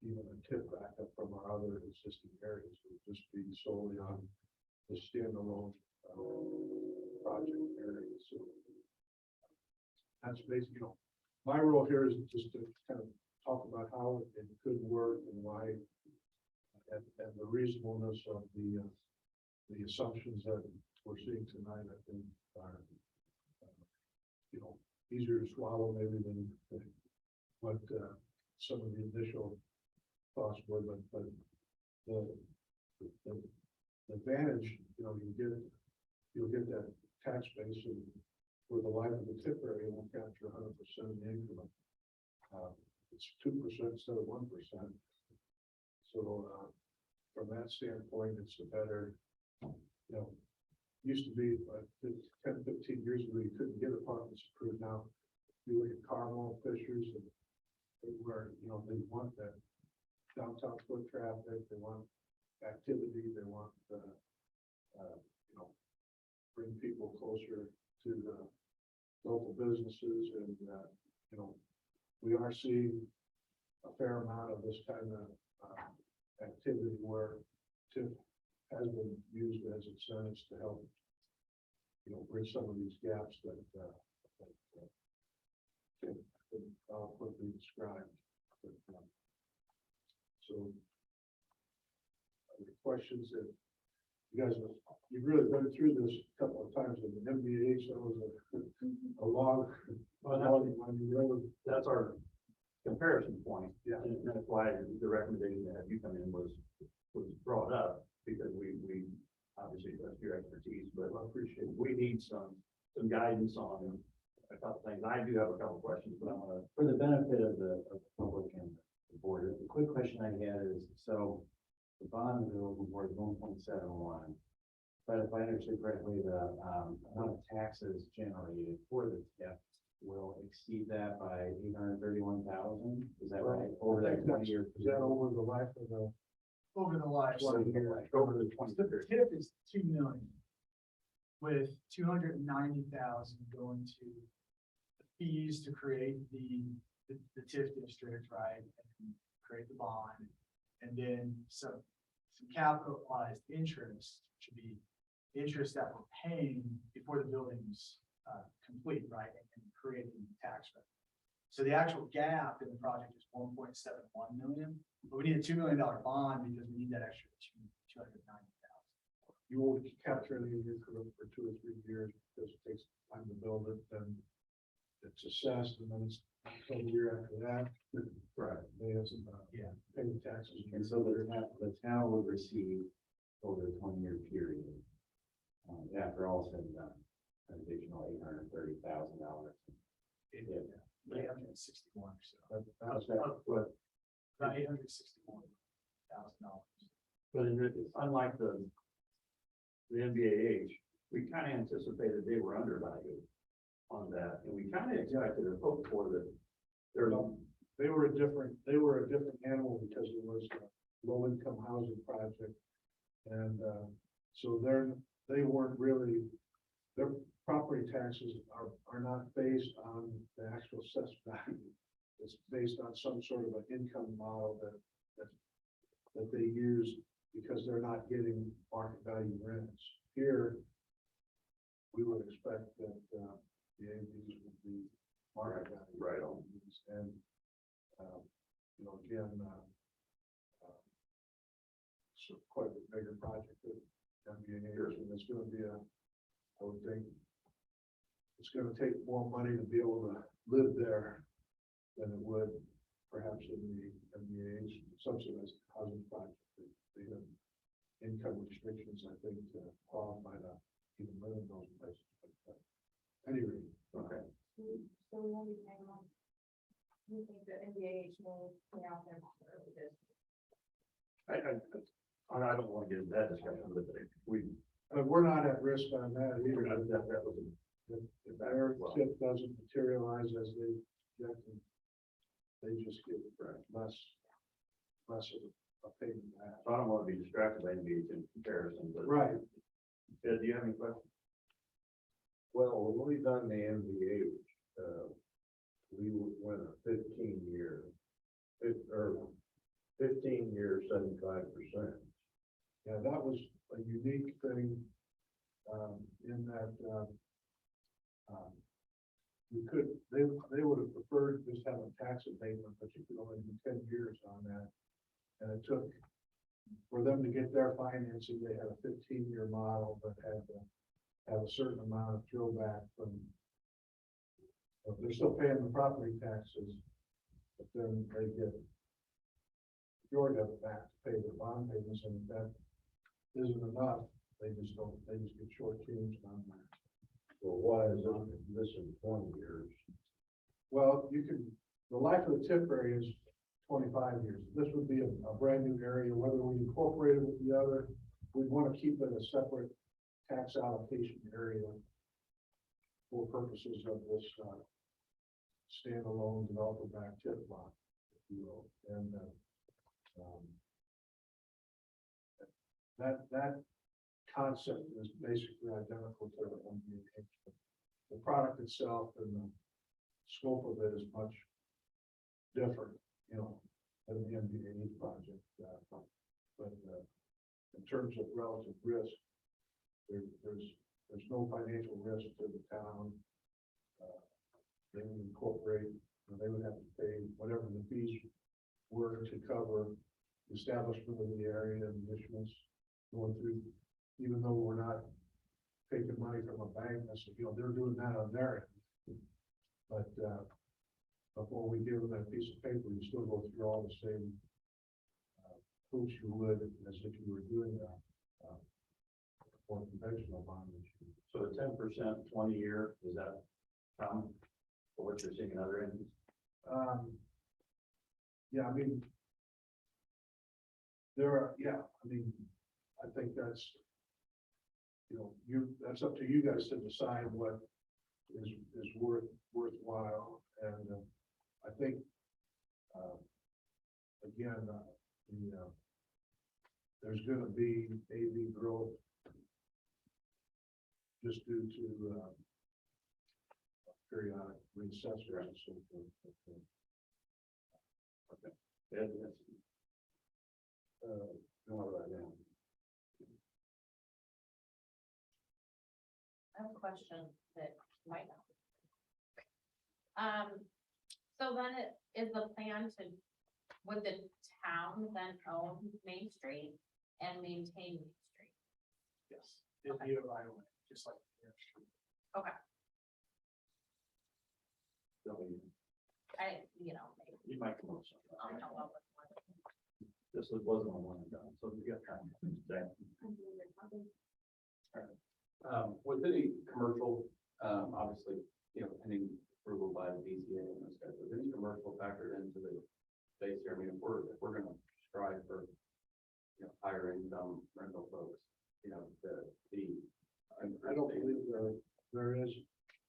even a TIF backup from our other existing areas. It would just be solely on the standalone project areas. So that's basically, you know, my role here is just to kind of talk about how it could work and why, and the reasonableness of the the assumptions that we're seeing tonight, I think, are, you know, easier to swallow maybe than what, some of the initial thoughts were, but the advantage, you know, you'll get that tax base and for the life of the TIF area, won't capture 100% of the income. It's 2% instead of 1%. So, from that standpoint, it's a better, you know, used to be 10, 15 years ago, you couldn't get apartments approved. Now, you look at Carmel, Fishers, and where, you know, they want that downtown foot traffic, they want activity, they want, you know, bring people closer to the local businesses, and, you know, we are seeing a fair amount of this kind of activity where TIF has been used as incentives to help, you know, bridge some of these gaps that quickly described. But, so, the questions that you guys, you've really been through this a couple of times in the MBH, that was a long, That's our comparison point. Yeah. And that's why the recommendation to have you come in was brought up, because we obviously that's your expertise, but I appreciate, we need some guidance on a couple things. I do have a couple questions, but I want to. For the benefit of the public and the board, the quick question I had is, so the bond available board is 1.71. But if I understood correctly, the amount of taxes generated for the TIF will exceed that by 831,000. Is that right? Over that 20-year. Is that over the life of the? Over the life. Over the 20 The years. TIF is 2 million. With 290,000 going to the fees to create the TIF district, right? And create the bond. And then some capitalized interest, which would be interest that we're paying before the building's complete, right? And creating tax revenue. So the actual gap in the project is 1.71 million, but we need a $2 million bond because we need that extra 290,000. You won't capture any of your income for 2 or 3 years because it takes time to build it, then it's assessed, and then it's a year after that. Right. They have some, pay the taxes. And so the town would receive over the 20-year period, after all said and done, an additional $830,000. Yeah. 861, so That's what. about $861,000. But unlike the NBAH, we kind of anticipated they were undervalued on that, and we kind of expected or hoped for that. They were a different animal because it was a low income housing project. And, so they weren't really, their property taxes are not based on the actual assessed value. It's based on some sort of an income model that they use because they're not getting market value rents. Here, we would expect that, the AVs would be market value. Right on. And, you know, again, so quite a bit bigger project than MBA, and it's gonna be I would think, it's gonna take more money to be able to live there than it would perhaps in the MBA's subsidized housing project. They have income restrictions, I think, to qualify to even live in those places. But anyway, Okay. So we won't be paying on. You think the NBAH will pay out their early this? I don't want to get into that discussion, but we're not at risk on that either. that was If their tip doesn't materialize as they project, they just get less of a payment back. I don't want to be distracted by NBAH in comparison, but. Right. Ed, do you have any questions? Well, when we done the MBA, we went a 15-year, 75%. Yeah, that was a unique thing, in that, they would have preferred to just have a tax abatement, but you could only do 10 years on that. And it took for them to get their financing, they had a 15-year model, but had to have a certain amount of throwback from. They're still paying the property taxes, but then they get majority of it back to pay their bond payments, and if that isn't enough, they just get shortchanged on that. So why is it missing 20 years? Well, the life of the TIF area is 25 years. This would be a brand new area, whether we incorporate it with the other, we'd want to keep it a separate tax allocation area for purposes of this standalone developer backed TIF bond, if you will. And that concept is basically identical to the MBA. The product itself and the scope of it is much different, than the MBA project. But in terms of relative risk, there's no financial risk to the town. They would incorporate, they would have to pay whatever the fees were to cover the establishment of the area and the issuance going through, even though we're not taking money from a bank, they're doing that on their end. But before we give them that piece of paper, you still go through all the same hoops you would as if you were doing a more conventional bond issue. So the 10%, 20-year, is that common for what you're seeing in other entities? Yeah, I mean, I think that's, that's up to you guys to decide what is worthwhile. And I think, again, there's going to be AV growth just due to periodic reassessments and so forth. Okay. Yeah, that's, Not right now. I have a question that might not. So then is the plan would the town then own Main Street and maintain Main Street? Yes, it'd be a right away, just like. Maybe you might come up with something. I'll come up with one. This wasn't on one and done, so you got time. With any commercial, obviously, pending approval by the BCA and those guys, with any commercial factored into the base here, I mean, if we're gonna strive for, higher income rental folks, I don't believe there is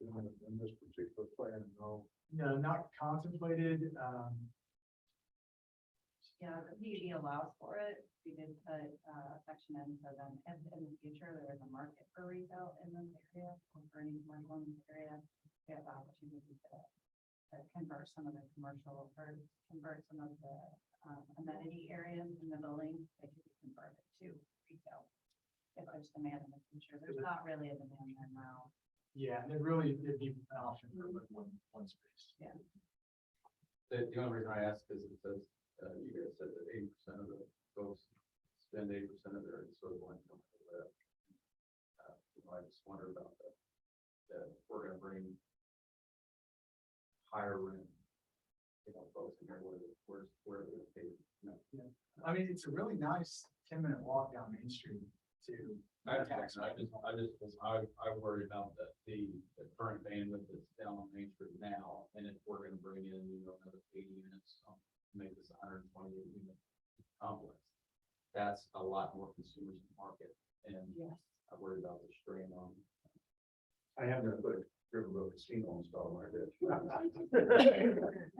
in this particular plan, no. No, not contemplated. Yeah, the PUD allows for it. We did put a section in so then if in the future there is a market for retail in this area or for any commercial in this area, we have the opportunity to convert some of the commercial or convert some of the amenity areas in the building that could be converted to retail. If there's demand in the future, there's not really a demand there now. Yeah, and it'd be an option for like one space. Yeah. The only reason I ask is it says, you guys said that 80% of the folks spend 80% of their disposable income to live. I just wonder about that we're gonna bring higher rent, folks in here, where they're gonna pay. I mean, it's a really nice 10-minute walk down Main Street to. I worry about the current bandwidth that's down on Main Street now, and if we're gonna bring in, another 80 units, to make this 128 unit complex, that's a lot more consumers in the market, and Yes. I worry about the strain on. I am gonna put a Riverboat Casino install on my bed.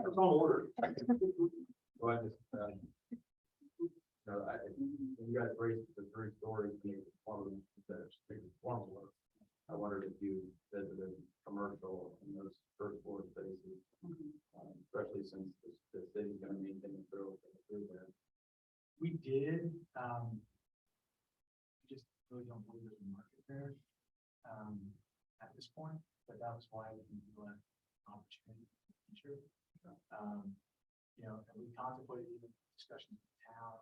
It's on order. So I just, when you guys raised the 3 stories, one of them that's formal. I wondered if you visited commercial in those first floor spaces, especially since the city's going to maintain the growth through there. We did, we just really don't believe there's a market there, at this point, but that was why we can do an opportunity in the future. And we contemplated even discussions with the town,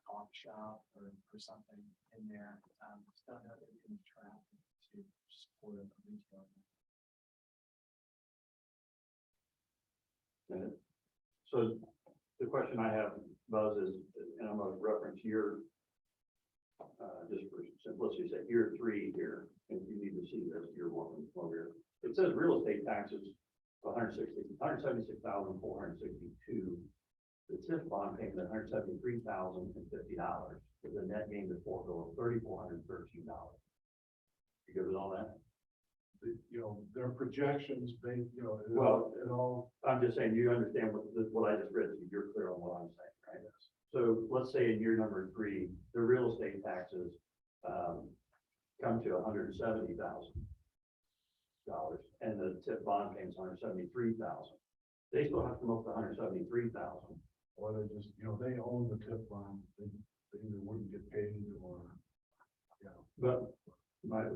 coffee shop or something in there. Just don't know if it's traffic to support a retail. And so the question I have, Buzz, is, and I'm gonna reference your, just for simplicity's sake, year 3 here, and you need to see this, year 1 over here. It says real estate taxes, 176,462. The TIF bond payment, $173,050, with a net gain to Fortville of $3,413. You good with all that? You know, their projections, they, you know, Well- it all, I'm just saying, you understand what I just read, so you're clear on what I'm saying, right? So let's say in year number 3, the real estate taxes come to $170,000, and the TIF bond payment's $173,000. They still have to come up with $173,000. or they just, you know, they own the tip line, they either wouldn't get paid or, you know. But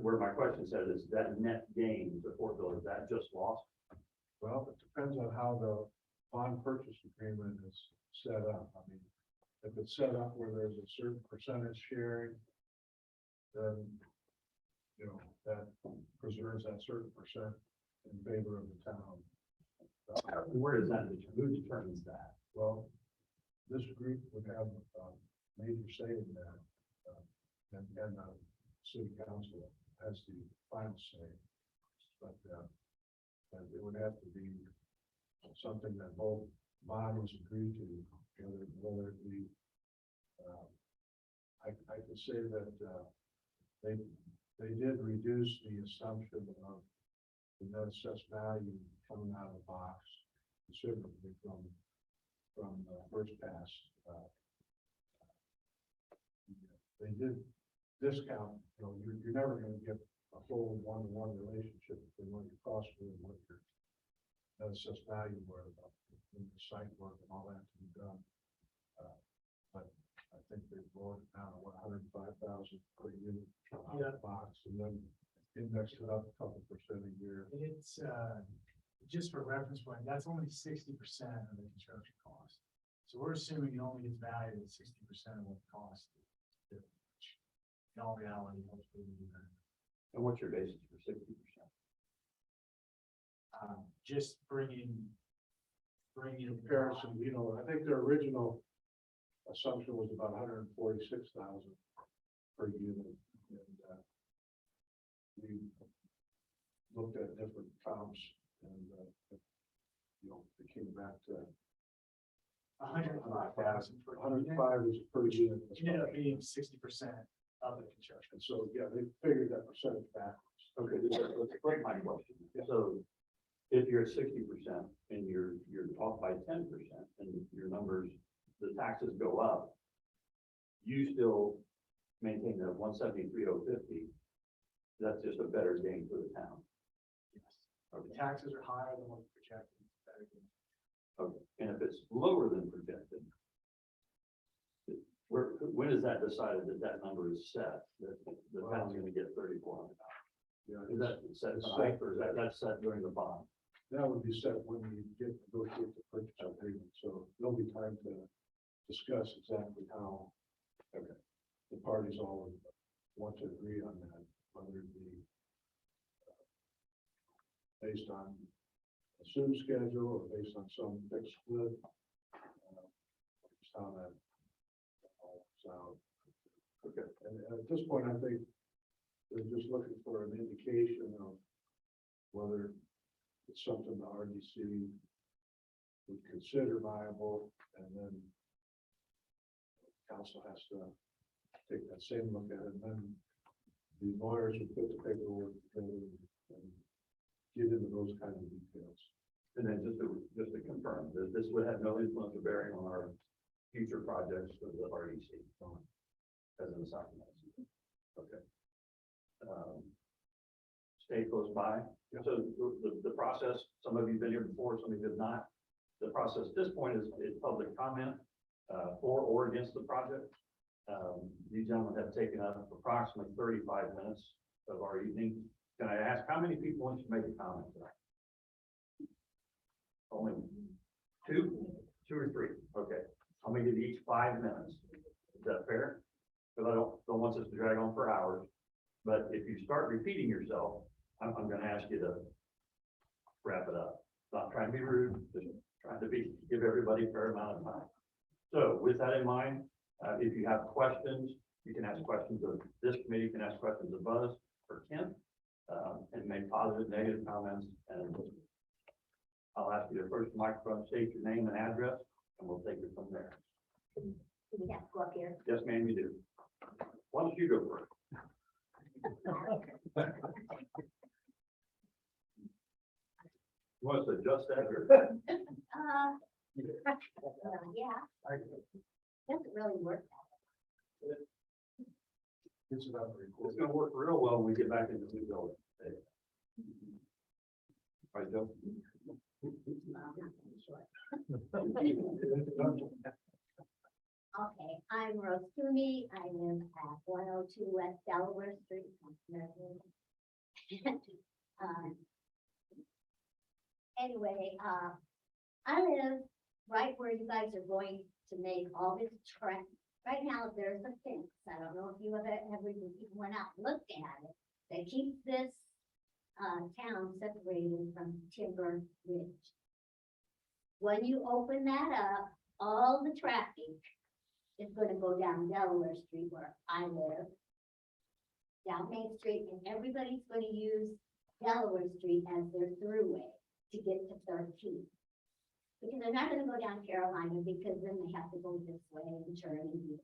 where my question said is that net gain to Fortville, is that just lost? Well, it depends on how the bond purchase agreement is set up. I mean, if it's set up where there's a certain percentage sharing, then, you know, that preserves that certain percent in favor of the town. Where does that, who determines that? Well, this group would have a major say in that, and city council has the final say. But it would have to be something that both bodies agree to, whether it be, I could say that they did reduce the assumption of the net assessed value coming out of the box considerably from first pass. They did discount, you know, you're never going to get a full one-to-one relationship between what your costs were and what your net assessed value were, in the site work and all that to be done. But I think they brought it down to what, 105,000 per unit out of the box, and then indexed it up a couple percent a year. And it's, just for reference point, that's only 60% of the construction cost. So we're assuming it only gets valued at 60% of what the cost is. In all reality, hopefully we do that. And what's your basis for 60%? Just bringing Comparison, you know, I think their original assumption was about 146,000 per unit, and we looked at different comps, and you know, it came back to 105,000 per unit. 105 is per unit. It ended up being 60% of the construction. And so, yeah, they figured that percentage backwards. Okay, let's break my question. So if you're at 60% and you're off by 10% and your numbers, the taxes go up, you still maintain that 173,050. That's just a better gain for the town. Yes. The taxes are higher than what's projected. Better than- Okay, and if it's lower than projected, when is that decided that number is set, that the town's gonna get $3,400? Yeah, Is that set tonight, or is that's set during the bond? that would be set when we get negotiate the purchase agreement, so there'll be time to discuss exactly how the parties all want to agree on that, whether it be based on assumed schedule or based on some fixed split. Just how that all works out. Okay, and at this point, I think they're just looking for an indication of whether it's something the RDC would consider viable, and then council has to take that same look at it, and then the lawyers would put the paperwork together and get into those kind of details. And then just to confirm, that this would have no influence or bearing on our future projects for the RDC, as an assignment. Okay. Stay close by. Yeah. So the process, some of you have been here before, some of you have not. The process at this point is public comment for or against the project. These gentlemen have taken up approximately 35 minutes of our evening. Can I ask how many people want to make a comment tonight? Only two or three? Okay. I'm gonna give each 5 minutes. Is that fair? Because I don't want this to drag on for hours. But if you start repeating yourself, I'm gonna ask you to wrap it up. Not trying to be rude, just trying to give everybody a fair amount of time. So with that in mind, if you have questions, you can ask questions of this committee, you can ask questions of Buzz or Kent, and make positive, negative comments. And I'll ask you to first microphone, state your name and address, and we'll take it from there. Do we have to go up here? Yes, ma'am, you do. Why don't you go first? You want us to adjust that or? Yeah. Doesn't really work. It's gonna work real well when we get back into the new building. Right, Joe? Okay, I'm Rose Toomey. I live at 102 West Delaware Street. Anyway, I live right where you guys are going to make all this track. Right now, there's a fence. I don't know if you ever went out and looked at it. That keeps this town separated from Timber Ridge. When you open that up, all the traffic is gonna go down Delaware Street where I live, down Main Street, and everybody's gonna use Delaware Street as their throughway to get to 13. Because they're not gonna go down Carolina because then they have to go this way and turn and do.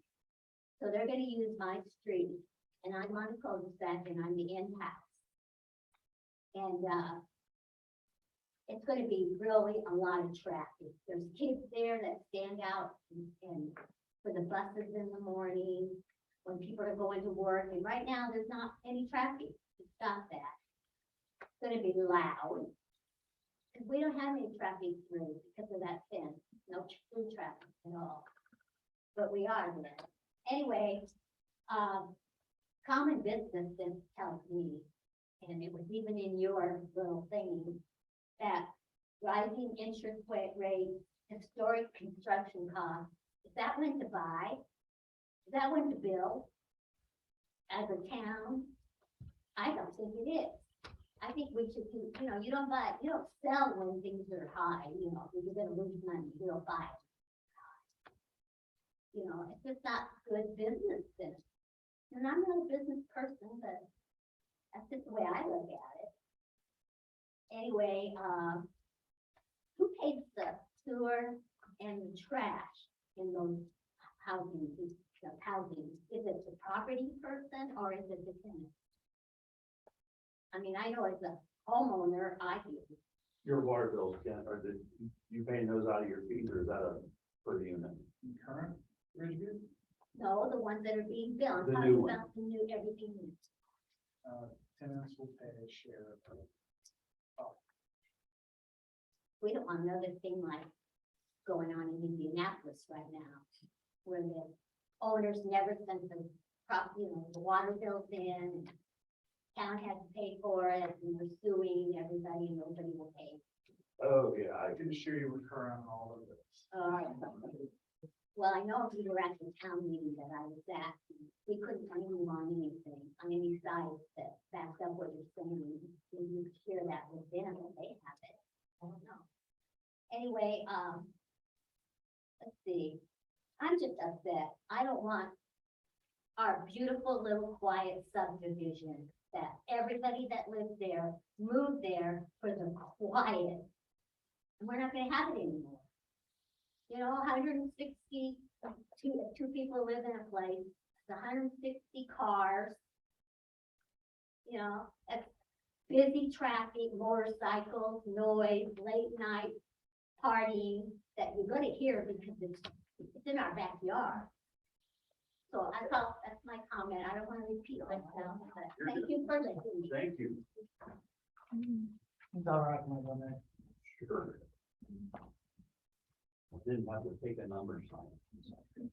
So they're gonna use my street, and I'm on the cul-de-sac and I'm the end house. And, it's gonna be really a lot of traffic. There's kids there that stand out and for the buses in the morning, when people are going to work, and right now, there's not any traffic to stop that. It's gonna be loud. Because we don't have any traffic through because of that fence, no through traffic at all. But we are there. Anyway, Common Business just tells me, and it was even in your little thing, that rising interest rates, historic construction costs, is that one to buy? Is that one to build? As a town? I don't think it is. I think we should do, you don't sell when things are high, you're gonna lose money, you don't buy it. It's just not good business then. And I'm not a business person, but that's just the way I look at it. Anyway, who pays the sewer and the trash in those housing? Is it the property person or is it the tenant? I mean, I know as a homeowner, I do. Your water bills, Ken, you paying those out of your fees or is that a per unit? Current Ridgeview, No, the ones that are being built. The I'm new talking one. about the new everything. tenants will pay a share of. We don't want another thing like going on in Indianapolis right now, where the owners never sent the the water bills in. Town has to pay for it, and we're suing everybody, and nobody will pay. Oh, yeah, I can assure you we're current on all of this. Well, I know if you were at the town meeting that I was at, we couldn't move on anything, on any side that backs up what you're saying. You share that with them, if they have it. I don't know. Anyway, let's see. I'm just upset. I don't want our beautiful little quiet subdivision that everybody that lives there moved there for the quiet. And we're not gonna have it anymore. 160, two people live in a place, it's 160 cars. That's busy traffic, motorcycles, noise, late night partying that you're gonna hear because it's in our backyard. So I thought that's my comment. I don't want to repeat myself, but thank you for listening. thank you. It's all right, my brother. Sure. I didn't have to take a number sign.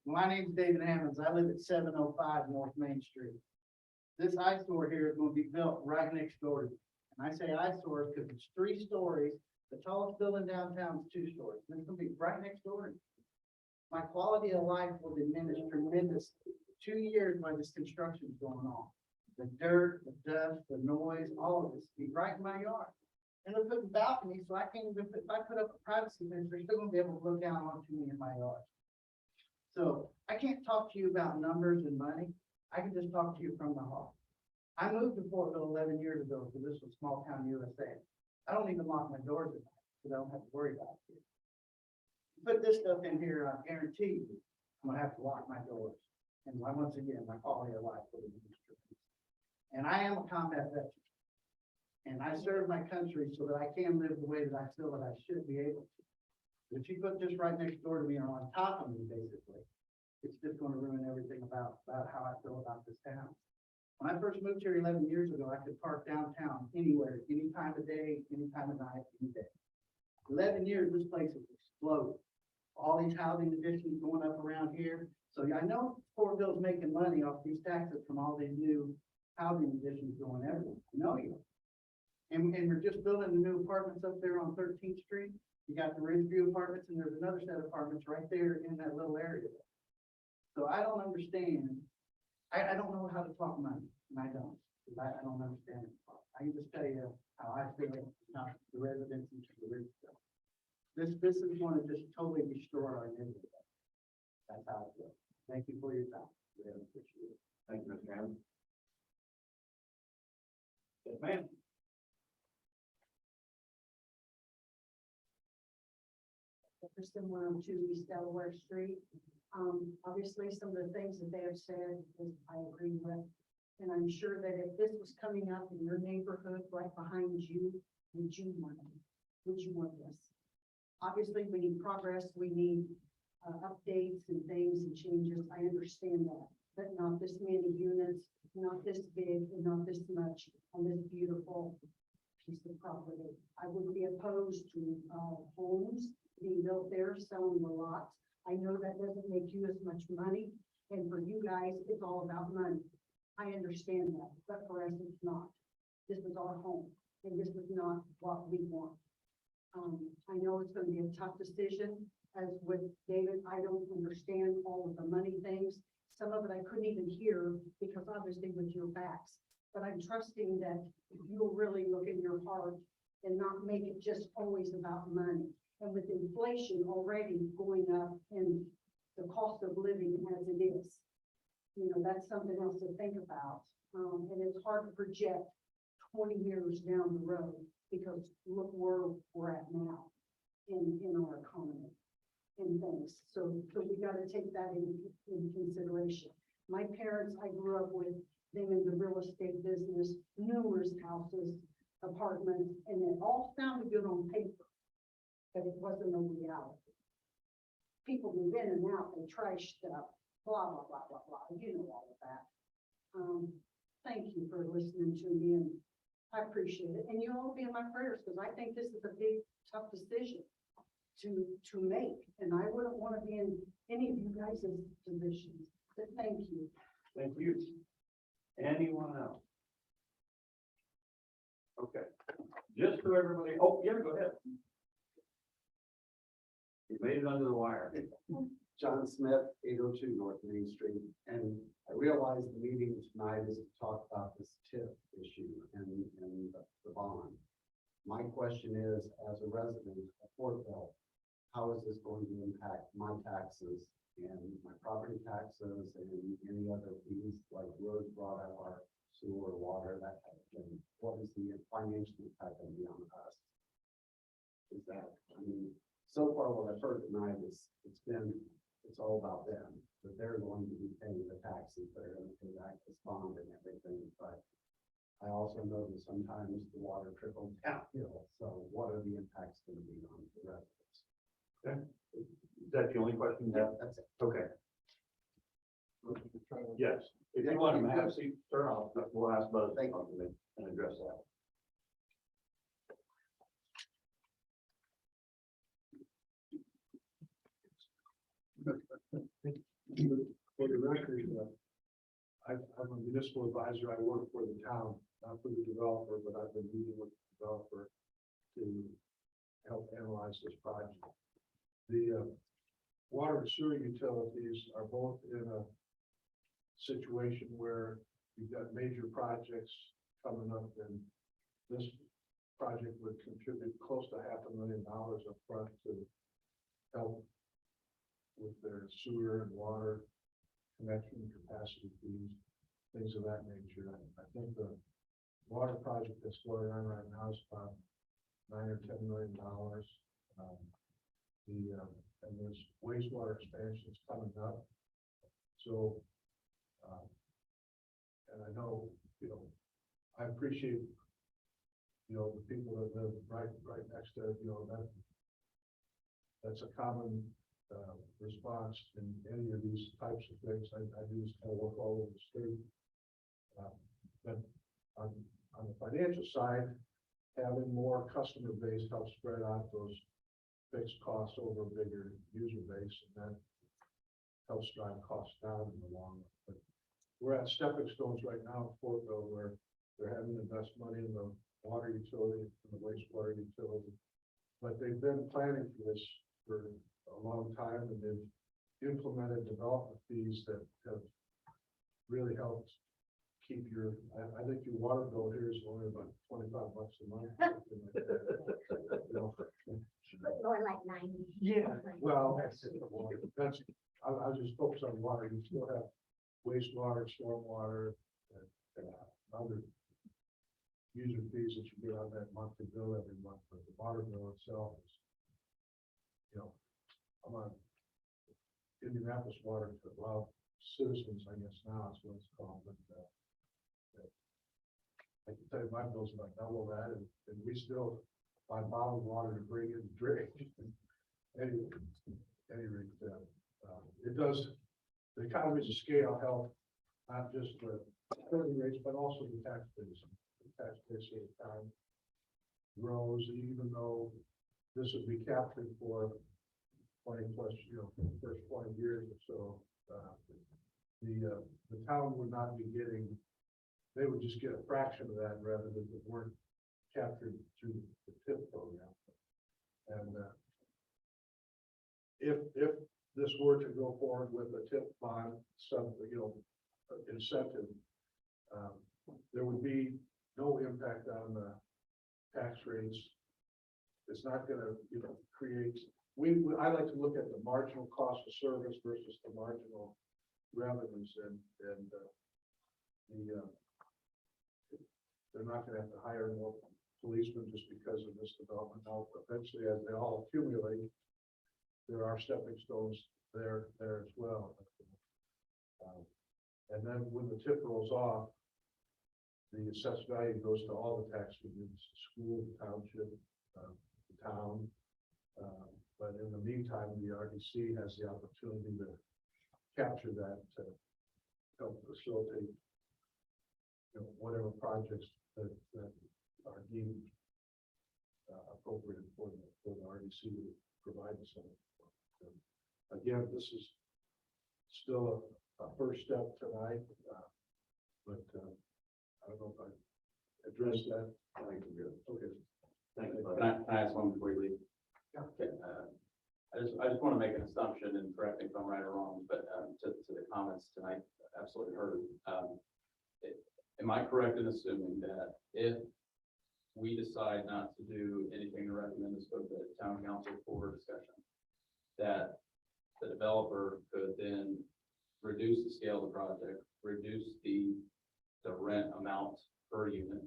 My name's David Hammonds. I live at 705 North Main Street. This eyesore here is going to be built right next door to me. And I say eyesore because it's 3 stories. The tallest building downtown is 2 stories. And it's going to be right next door to me. my quality of life will diminish tremendously. 2 years while this construction is going on. The dirt, the dust, the noise, all of this be right in my yard. And they're putting balconies, so I can't even, if I put up a privacy fence, they're still gonna be able to look down onto me in my yard. So I can't talk to you about numbers and money. I can just talk to you from the heart. I moved to Fortville 11 years ago, so this was small town USA. I don't even lock my doors at night, so I don't have to worry about it. Put this stuff in here, I guarantee you, I'm gonna have to lock my doors. And once again, my quality of life will be destroyed. And I am a combat veteran. And I serve my country so that I can live the way that I feel that I should be able to. But if you put this right next door to me or on top of me, basically, it's just gonna ruin everything about how I feel about this town. When I first moved here 11 years ago, I could park downtown anywhere, any time of day, any time of night, any day. 11 years, this place has exploded. All these housing additions going up around here. So yeah, I know Fortville's making money off these taxes from all these new housing additions going everywhere. I know you are. And we're just building the new apartments up there on 13th Street. You got the Ridgeview Apartments, and there's another set of apartments right there in that little area. So I don't understand. I don't know how to talk money, and I don't. 'Cause I don't understand it. I can just tell you how I feel about the residents and the rich stuff. This is going to just totally destroy our neighborhood. That's how I feel. Thank you for your time. Really appreciate it. Thank you, Mr. Hammond. Yes, ma'am. Jefferson 102 East Delaware Street. Obviously, some of the things that they have said is I agree with. And I'm sure that if this was coming up in your neighborhood right behind you, would you want it? Would you want this? Obviously, we need progress, we need updates and things and changes. I understand that, but not this many units, not this big, and not this much on this beautiful piece of property. I would be opposed to homes being built there, selling the lots. I know that doesn't make you as much money, and for you guys, it's all about money. I understand that, but for us, it's not. This is our home, and this is not what we want. I know it's gonna be a tough decision, as with David, I don't understand all of the money things. Some of it I couldn't even hear because obviously with your backs, but I'm trusting that you'll really look in your heart and not make it just always about money. And with inflation already going up and the cost of living as it is, that's something else to think about. And it's hard to project 20 years down the road because look where we're at now in our economy and things. So we got to take that in consideration. My parents, I grew up with them in the real estate business, numerous houses, apartments, and it all sounded good on paper, but it wasn't a reality. People move in and out, they trash stuff, blah, blah, blah, blah, blah. You know all of that. Thank you for listening to me, and I appreciate it. And you'll all be in my prayers because I think this is a big, tough decision to make. And I wouldn't want to be in any of you guys' positions. But thank you. Thank you. Anyone else? Okay, just so everybody, oh, yeah, go ahead. You made it under the wire. John Smith, 802 North Main Street, and I realize the meeting tonight is to talk about this TIF issue and the bond. My question is, as a resident of Fortville, how is this going to impact my taxes and my property taxes and any other fees like roads brought up, our sewer, water, that type of thing? What is the financial impact going to be on us? Is that, so far what I've heard tonight is it's all about them, that they're going to be paying the taxes, they're going to pay back this bond and everything, but I also know that sometimes the water trickles downhill, so what are the impacts going to be on the residents? Okay. Is that the only question you have? That's it. Okay. Yes, if you want to have a seat, turn off, we'll ask both Thank you. and address that. For the record, I'm a municipal advisor. I work for the town, not for the developer, but I've been meeting with the developer to help analyze this project. water and sewer utilities are both in a situation where you've got major projects coming up, and this project would contribute close to $500,000 upfront to help with their sewer and water connection capacity fees, things of that nature. I think the water project that's going on right now is about $9 or $10 million. And there's wastewater expansions coming up. So, and I know, I appreciate, the people that live right next to, that's a common response in any of these types of things. I do this kind of work all over the state. But on the financial side, having more customer base helps spread out those fixed costs over a bigger user base, and that helps drive costs down in the long run. But we're at stepping stones right now in Fortville, where they're having to invest money in the water utility and the wastewater utility. But they've been planning for this for a long time, and they've implemented development fees that have really helped keep your, I think your water bill here is only about $25 a month. Something like that. More like 90. Yeah, well, I'll just focus on water. You still have wastewater, stormwater, and other user fees that you get on that monthly bill every month, but the water bill itself is, I'm on Indianapolis Water, well, Citizens, I guess now is what it's called, but I can tell you my bill's about double that, and we still buy bottled water to bring in and drink. Anyway, it does, the economies of scale help, not just the utility rates, but also the tax base. The tax base of the town grows, even though this would be captured for 20 plus, for the first 20 years or so. The town would not be getting, they would just get a fraction of that revenue that weren't captured through the TIF program. And if this were to go forward with a TIF bond, incentive, there would be no impact on the tax rates. It's not going to, create. I like to look at the marginal cost of service versus the marginal revenues, and they're not going to have to hire more policemen just because of this development. Now, eventually, as they all accumulate, there are stepping stones there as well. And then when the TIF rolls off, the assessed value goes to all the tax units, the school, the township, the town. But in the meantime, the RDC has the opportunity to capture that to help facilitate whatever projects that are deemed appropriate for the RDC to provide the center. Again, this is still a first step tonight, but I don't know if I addressed that. Thank you. Okay. Thank you. Can I ask one before you leave? Yeah. Okay, I just want to make an assumption, and correct me if I'm right or wrong, but to the comments tonight, absolutely heard. Am I correct in assuming that if we decide not to do anything to recommend this go to the town council for discussion, that the developer could then reduce the scale of the project, reduce the rent amount per unit,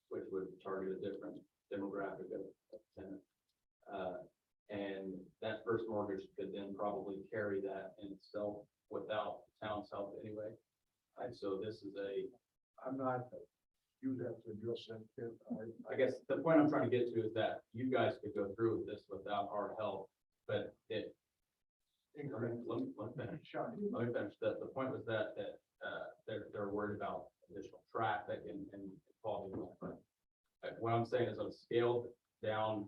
which would target a different demographic of tenant. And that first mortgage could then probably carry that in itself without the town's help anyway. And so this is I'm not, you'd have to address that, Ken. I guess the point I'm trying to get to is that you guys could go through with this without our help, but let me finish. Let me finish. The point was that they're worried about additional traffic and quality of life. What I'm saying is a scaled down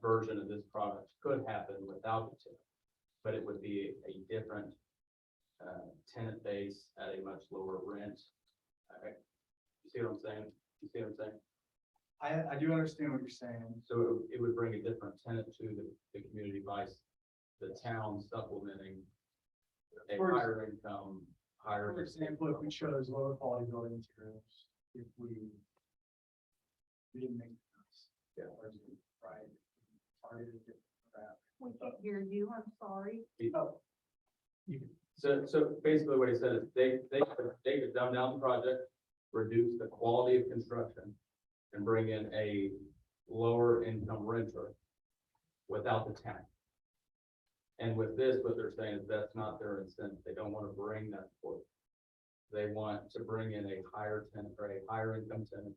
version of this product could happen without the TIF, but it would be a different tenant base at a much lower rent. You see what I'm saying? You see what I'm saying? I do understand what you're saying. So it would bring a different tenant to the community by the town supplementing a For- higher income, higher. For example, if we chose lower quality building materials, if we didn't make cuts. Yeah. Right. Targeted different crap. We can't hear you, I'm sorry. Oh. You can, So basically what he said is they could dumb down the project, reduce the quality of construction, and bring in a lower income renter without the tenant. And with this, what they're saying is that's not their incentive. They don't want to bring that forth. They want to bring in a higher tenant or a higher income tenant,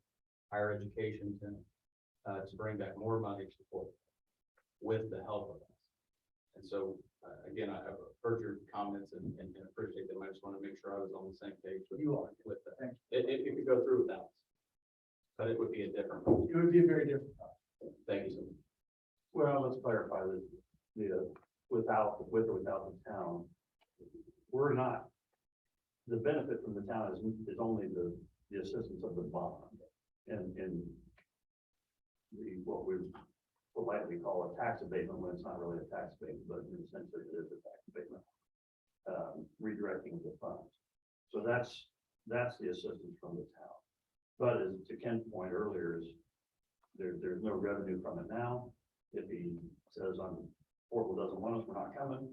higher education tenant, to bring back more money to support with the help of us. And so, again, I've heard your comments and appreciate them. I just want to make sure I was on the same page with You are. with that. Thank It could go through without, but it would be a different. it would be a very different process. Thank you so much. Well, let's clarify this, with or without the town. We're not, the benefit from the town is only the assistance of the bond. And what we politely call a tax abatement, when it's not really a tax abatement, but in a sense it is a tax abatement. Redirecting the funds. So that's the assistance from the town. But as to Ken's point earlier is there's no revenue from it now. If he says Fortville doesn't want us, we're not coming,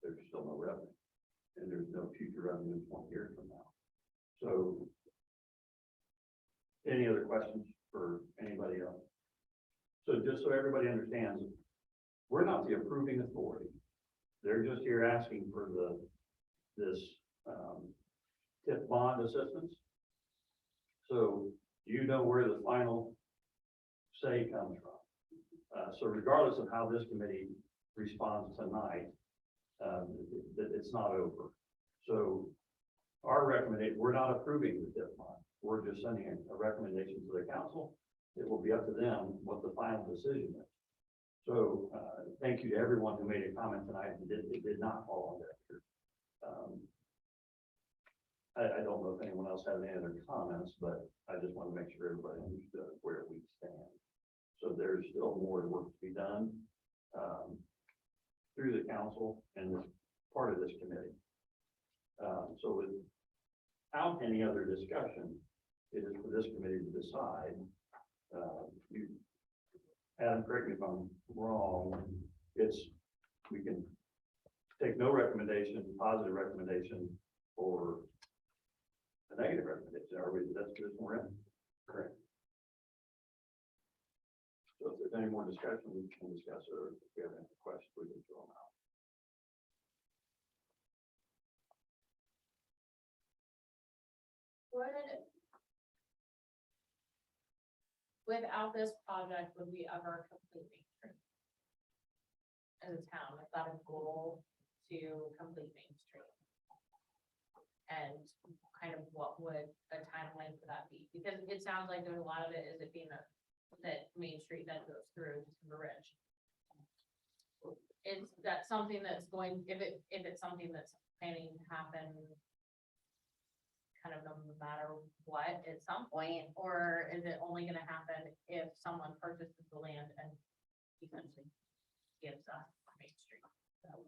there's still no revenue. And there's no future revenue 1 year from now. So any other questions for anybody else? So just so everybody understands, we're not the approving authority. They're just here asking for this TIF bond assistance. So you know where the final say comes from. So regardless of how this committee responds tonight, it's not over. So our recommendation, we're not approving the TIF bond. We're just sending a recommendation to the council. It will be up to them what the final decision is. So thank you to everyone who made a comment tonight. It did not fall on deaf ears. I don't know if anyone else has any other comments, but I just want to make sure everybody understood where we stand. So there's still more work to be done through the council and this part of this committee. So without any other discussion, it is for this committee to decide. Adam, correct me if I'm wrong, we can take no recommendation, positive recommendation, or a negative recommendation. Are we, that's good, we're in? Correct. So if there's any more discussion, we can discuss it, or if we have any questions, we can throw them out. Without this project, would we ever complete Main Street? As a town, is that a goal to complete Main Street? And kind of what would a timeline for that be? Because it sounds like there's a lot of it is it being that Main Street that goes through Timber Ridge. Is that something that's going, if it's something that's planning to happen kind of no matter what at some point, or is it only gonna happen if someone purchases the land and essentially gives us Main Street? So,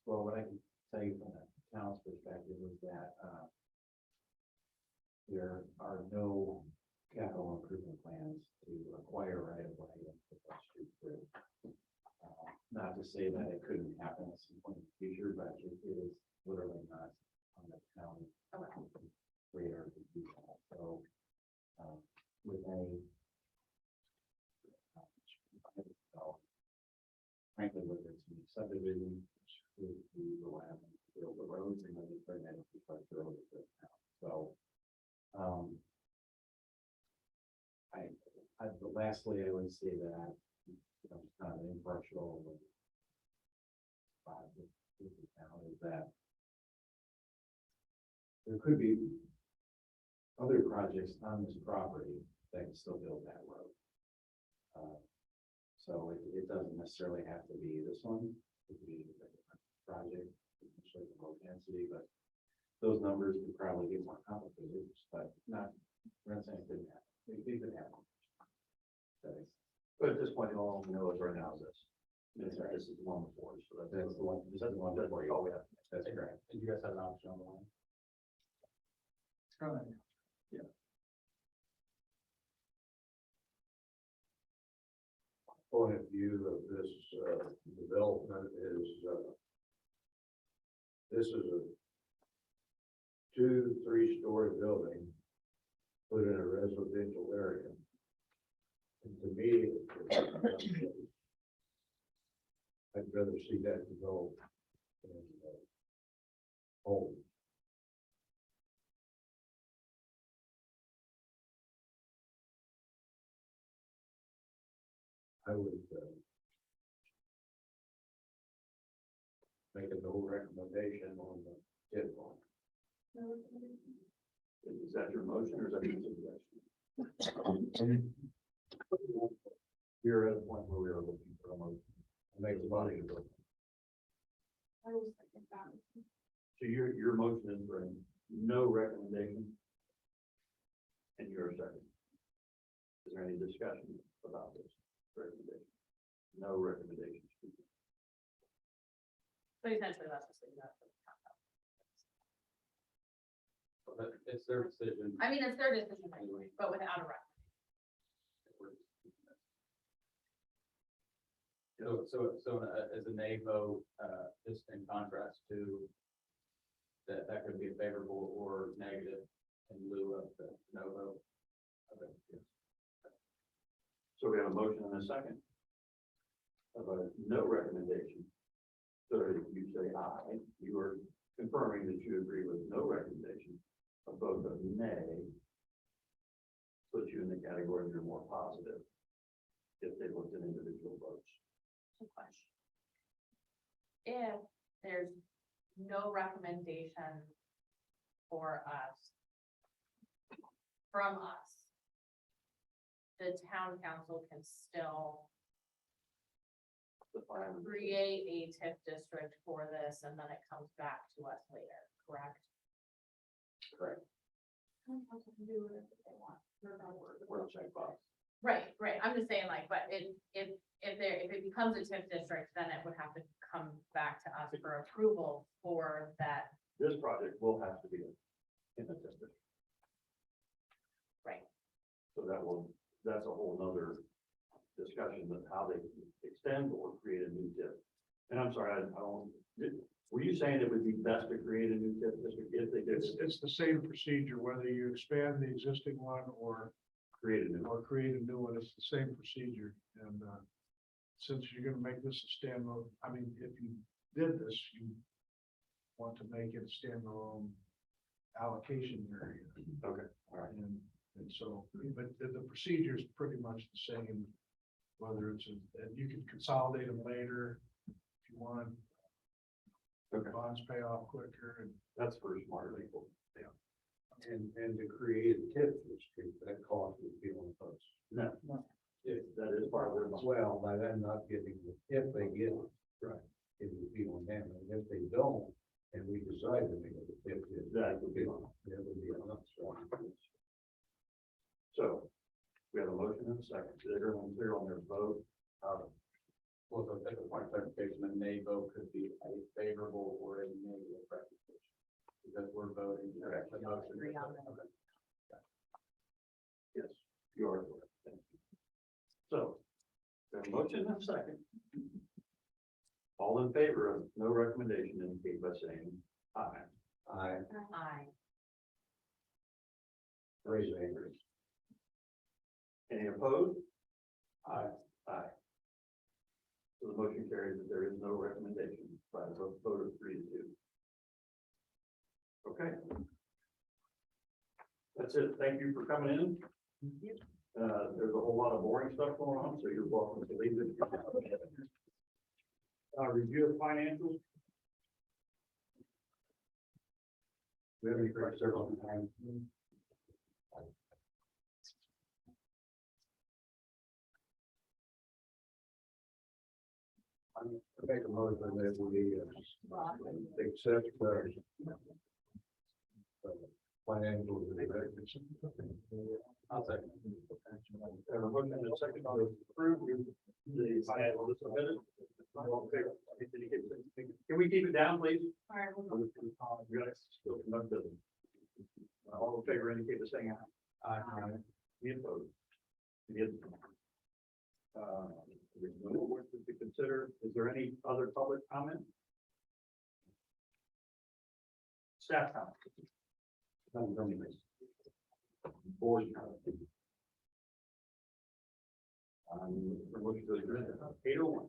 Well, what I can tell you from the town's perspective is that, there are no capital improvement plans to acquire right of way and put that street through. Not to say that it couldn't happen at some point in the future, but it is literally not on the town radar to do that. So, with any, frankly, whether it's a subdivision, we will have to build the roads and then we bring that infrastructure over to the town. So, lastly, I would say that, it's not an impartial spot with the town is that there could be other projects on this property that can still build that road. So it doesn't necessarily have to be this one. It could be a different project, especially the low density, but those numbers could probably get more complicated, but we're not saying it didn't happen. It could happen. But at this point, all we know is right now is this. This is the one before, so That's the one, this is the one that's before all you. we have. That's correct. And you guys have an option on the line. Currently, Point of view of this, development is, this is a 2-3 story building put in a residential area. And to me, I'd rather see that developed than, home. I would, make a no recommendation on the TIF bond. Is that your motion or is that your suggestion? We're at a point where we are looking for a motion. Make the money go. I was thinking that. So your motion is for a no recommendation? And your second? Is there any discussion about this recommendation? No recommendation. So essentially, that's just leaving that. But it's their decision. I mean, it's their decision anyway, but without a rec. So as a nay vote, just in contrast to that could be a favorable or negative in lieu of the no vote. Okay, yes. So we have a motion and a second. Of a no recommendation. So if you say aye, you are confirming that you agree with no recommendation. A vote of nay puts you in the category of you're more positive if they looked at individual votes. Question. If there's no recommendation for us, from us, the town council can still The plan. create a TIF district for this, and then it comes back to us later, correct? Correct. Can do whatever they want. We're a checkbox. Right, I'm just saying like, but if it becomes a TIF district, then it would have to come back to us for approval for that. This project will have to be in the district. Right. So that's a whole nother discussion of how they extend or create a new TIF. And I'm sorry, I don't, were you saying it would be best to create a new TIF district if they did It's the same procedure, whether you expand the existing one or create a new? create a new one, it's the same procedure. And, since you're gonna make this a standalone, I mean, if you did this, you want to make it a standalone allocation area. Okay, all right. And so, but the procedure is pretty much the same, whether it's, and you can consolidate them later if you want. Okay. Bonds pay off quicker and. That's for smart people. Yeah. And to create a TIF district, that cost would be on us. No, that is part of their. Well, by them not getting, if they get it, right, it would be on them, and if they don't, and we decide to make it a TIF district, That would be on. that would be on us, right? So we have a motion and a second. Is everyone clear on their vote? Well, so take a point of clarification, a nay vote could be a favorable or a negative recommendation. Because we're voting. Correct. The motion. Agree on that. Okay. Yes, you are correct. Thank you. So, we have a motion and a second. All in favor of no recommendation indicate by saying aye. I Aye. Raise your hand. Any opposed? Aye. Aye. So the motion carries that there is no recommendation by a vote of 3-2. Okay. That's it. Thank you for coming in. There's a whole lot of boring stuff going on, so you're welcome to leave it. Review of financials. We have any questions on time? I make a motion that we accept financial. I'll second. Have a motion and a second to approve the financial as submitted. Can we keep it down, please? All right, we'll go. We gotta still conduct business. All in favor, indicate by saying aye. Any opposed? Any abstained? There's no more to consider. Is there any other public comment? Staff comment? Board comment? Motion to adjourn. 8:01.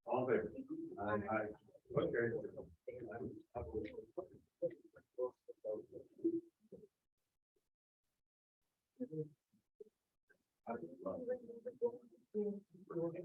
All in favor? Aye. Okay.